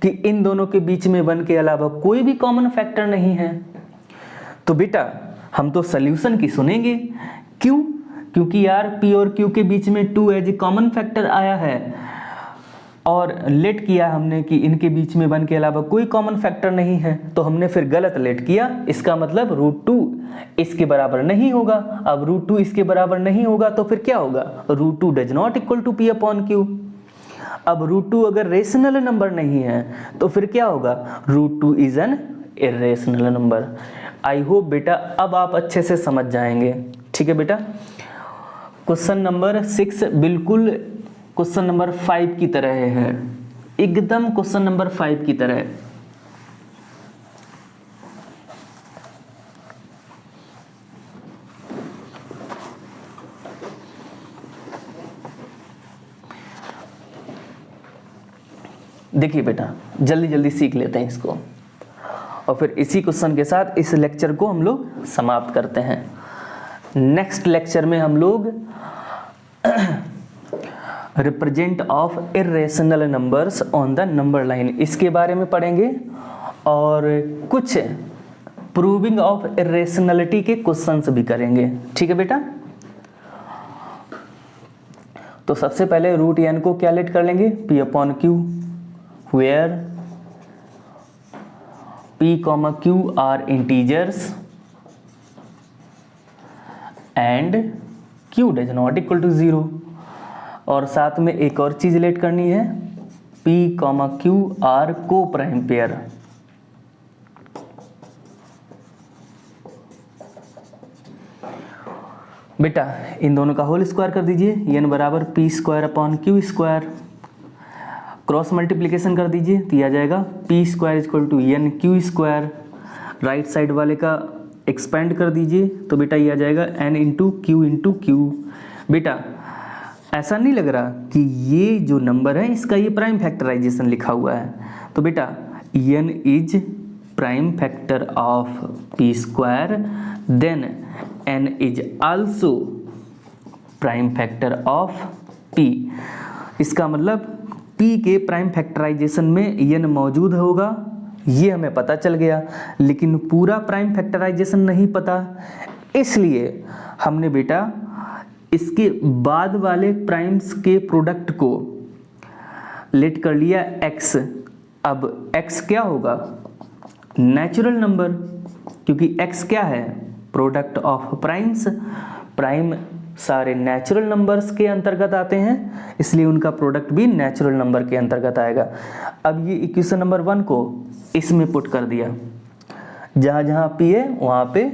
कि इन दोनों के बीच में 1 के अलावा कोई भी कॉमन फैक्टर नहीं है। तो बेटा हम तो सॉल्यूशन की सुनेंगे। क्यों? क्योंकि यार P और Q के बीच में 2 एज ए कॉमन फैक्टर आया है और लेट किया हमने कि इनके बीच में 1 के अलावा कोई कॉमन फैक्टर नहीं है, तो हमने फिर गलत लेट किया। इसका मतलब √2 इसके बराबर नहीं होगा। अब √2 इसके बराबर नहीं होगा तो फिर क्या होगा? √2 does not equal to P upon Q। अब √2 अगर रेशनल नंबर नहीं है तो फिर क्या होगा? √2 is an irrational number. I hope बेटा अब आप अच्छे से समझ जाएंगे। ठीक है बेटा, क्वेश्चन नंबर 6 बिल्कुल क्वेश्चन नंबर 5 की तरह है, एकदम क्वेश्चन नंबर 5 की तरह। देखिए बेटा, जल्दी जल्दी सीख लेते हैं इसको और फिर इसी क्वेश्चन के साथ इस लेक्चर को हम लोग समाप्त करते हैं। नेक्स्ट लेक्चर में हम लोग represent of irrational numbers on the number line इसके बारे में पढ़ेंगे और कुछ प्रूविंग ऑफ इर्रेशनलिटी के क्वेश्चंस भी करेंगे। ठीक है बेटा, तो सबसे पहले रूट एन को क्या लेट कर लेंगे, P upon Q, where p, q are integers and q does not equal to 0। और साथ में एक और चीज लेट करनी है, p, q are को प्राइम पेयर। बेटा इन दोनों का होल स्क्वायर कर दीजिए, n बराबर p square upon q square, cross multiplication कर दीजिए तो यह आ जाएगा p square equal to N Q square. Right side वाले का एक्सपेंड कर दीजिए तो बेटा ये आ जाएगा n इंटू क्यू। बेटा ऐसा नहीं लग रहा कि ये जो नंबर है इसका ये प्राइम फैक्टराइजेशन लिखा हुआ है, तो बेटा n is prime factor of p square, then n is also prime factor of p। इसका मतलब p के प्राइम फैक्टराइजेशन में n मौजूद होगा, ये हमें पता चल गया, लेकिन पूरा प्राइम फैक्टराइजेशन नहीं पता, इसलिए हमने बेटा इसके बाद वाले प्राइम्स के प्रोडक्ट को लेट कर लिया x। अब x क्या होगा, नेचुरल नंबर, क्योंकि x क्या है, प्रोडक्ट ऑफ प्राइम्स। प्राइम सारे नेचुरल नंबर्स के अंतर्गत आते हैं, इसलिए उनका प्रोडक्ट भी नेचुरल नंबर के अंतर्गत आएगा। अब ये इक्वेशन नंबर 1 को इसमें पुट कर दिया, जहाँ जहाँ p है वहाँ पे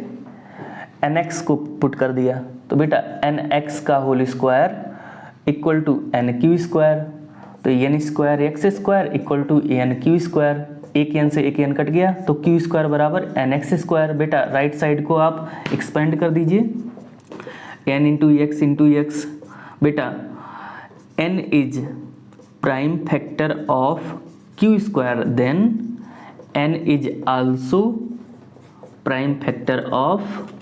nx को पुट कर दिया, तो बेटा nx का whole square equal to N Q square, तो n square x square equal to N Q square, एक एन से एक एन कट गया तो क्यू स्क्वायर बराबर एन एक्स स्क्वायर। बेटा राइट साइड को आप एक्सपेंड कर दीजिए, n इंटू एक्स। बेटा n is prime factor of q square, then n is also prime factor of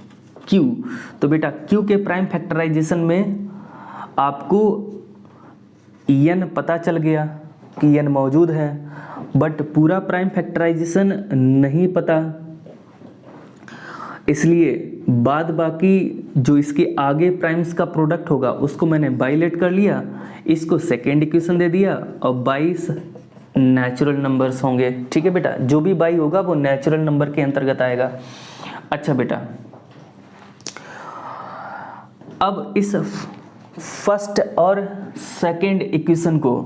q। तो बेटा q के प्राइम फैक्टराइजेशन में आपको n पता चल गया कि n मौजूद है, बट पूरा प्राइम फैक्टराइजेशन नहीं पता, इसलिए बाद बाकी जो इसके आगे प्राइम्स का प्रोडक्ट होगा उसको मैंने बाइलेट कर लिया, इसको सेकेंड इक्वेशन दे दिया और 22 नेचुरल नंबर्स होंगे। ठीक है बेटा, जो भी बाई होगा वो नेचुरल नंबर के अंतर्गत आएगा। अच्छा बेटा, अब इस फर्स्ट और सेकेंड इक्वेशन को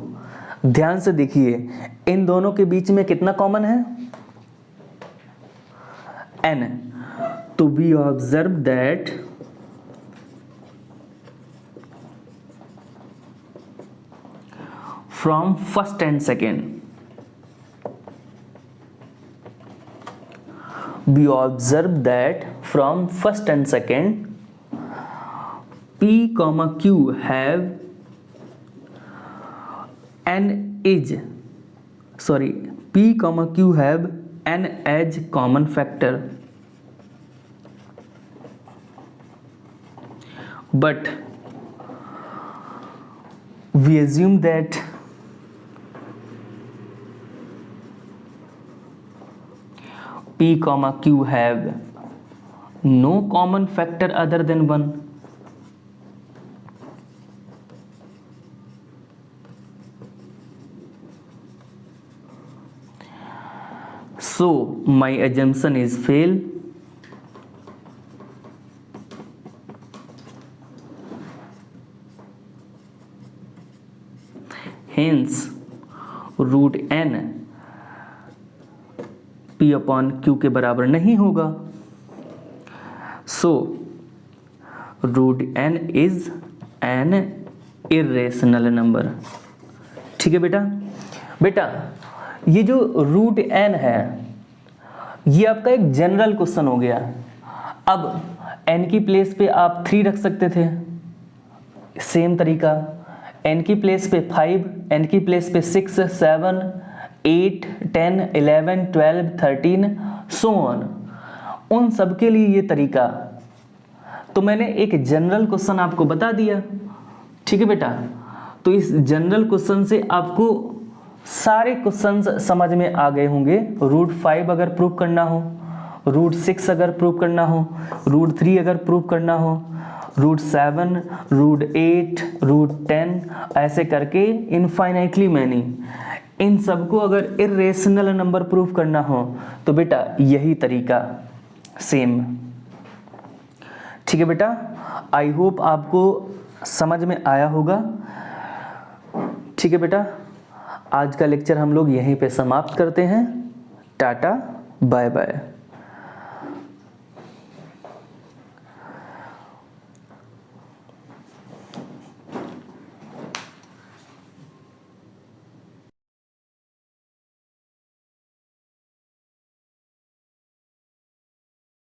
ध्यान से देखिए, इन दोनों के बीच में कितना कॉमन है, n। तो we observe that from first and second, we observe that from first and second p comma q have p comma q have n as common factor, but we assume that p comma q have no common factor other than 1. So my assumption is fail. Hence root n p upon q के बराबर नहीं होगा। So root n is an irrational number. ठीक है बेटा। बेटा ये जो रूट एन है ये आपका एक जनरल क्वेश्चन हो गया। अब एन की प्लेस पे आप 3 रख सकते थे, सेम तरीका, एन की प्लेस पे 5, एन की प्लेस पे 6, 7, 8, 10, 11, 12, 13 सो ऑन, उन सब के लिए ये तरीका। तो मैंने एक जनरल क्वेश्चन आपको बता दिया। ठीक है बेटा। तो इस जनरल क्वेश्चन से आपको सारे क्वेश्चंस समझ में आ गए होंगे। रूट 5 अगर प्रूव करना हो, रूट 6 अगर प्रूव करना हो, रूट 3 अगर प्रूव करना हो, रूट 7, रूट 8, रूट 10, ऐसे करके इनफाइनाइटली मैनी, इन सबको अगर इरेशनल नंबर प्रूव करना हो तो बेटा यही तरीका सेम। ठीक है बेटा। आई होप आपको समझ में आया होगा। ठीक है बेटा, आज का लेक्चर हम लोग यहीं पे समाप्त करते हैं। Tata bye bye.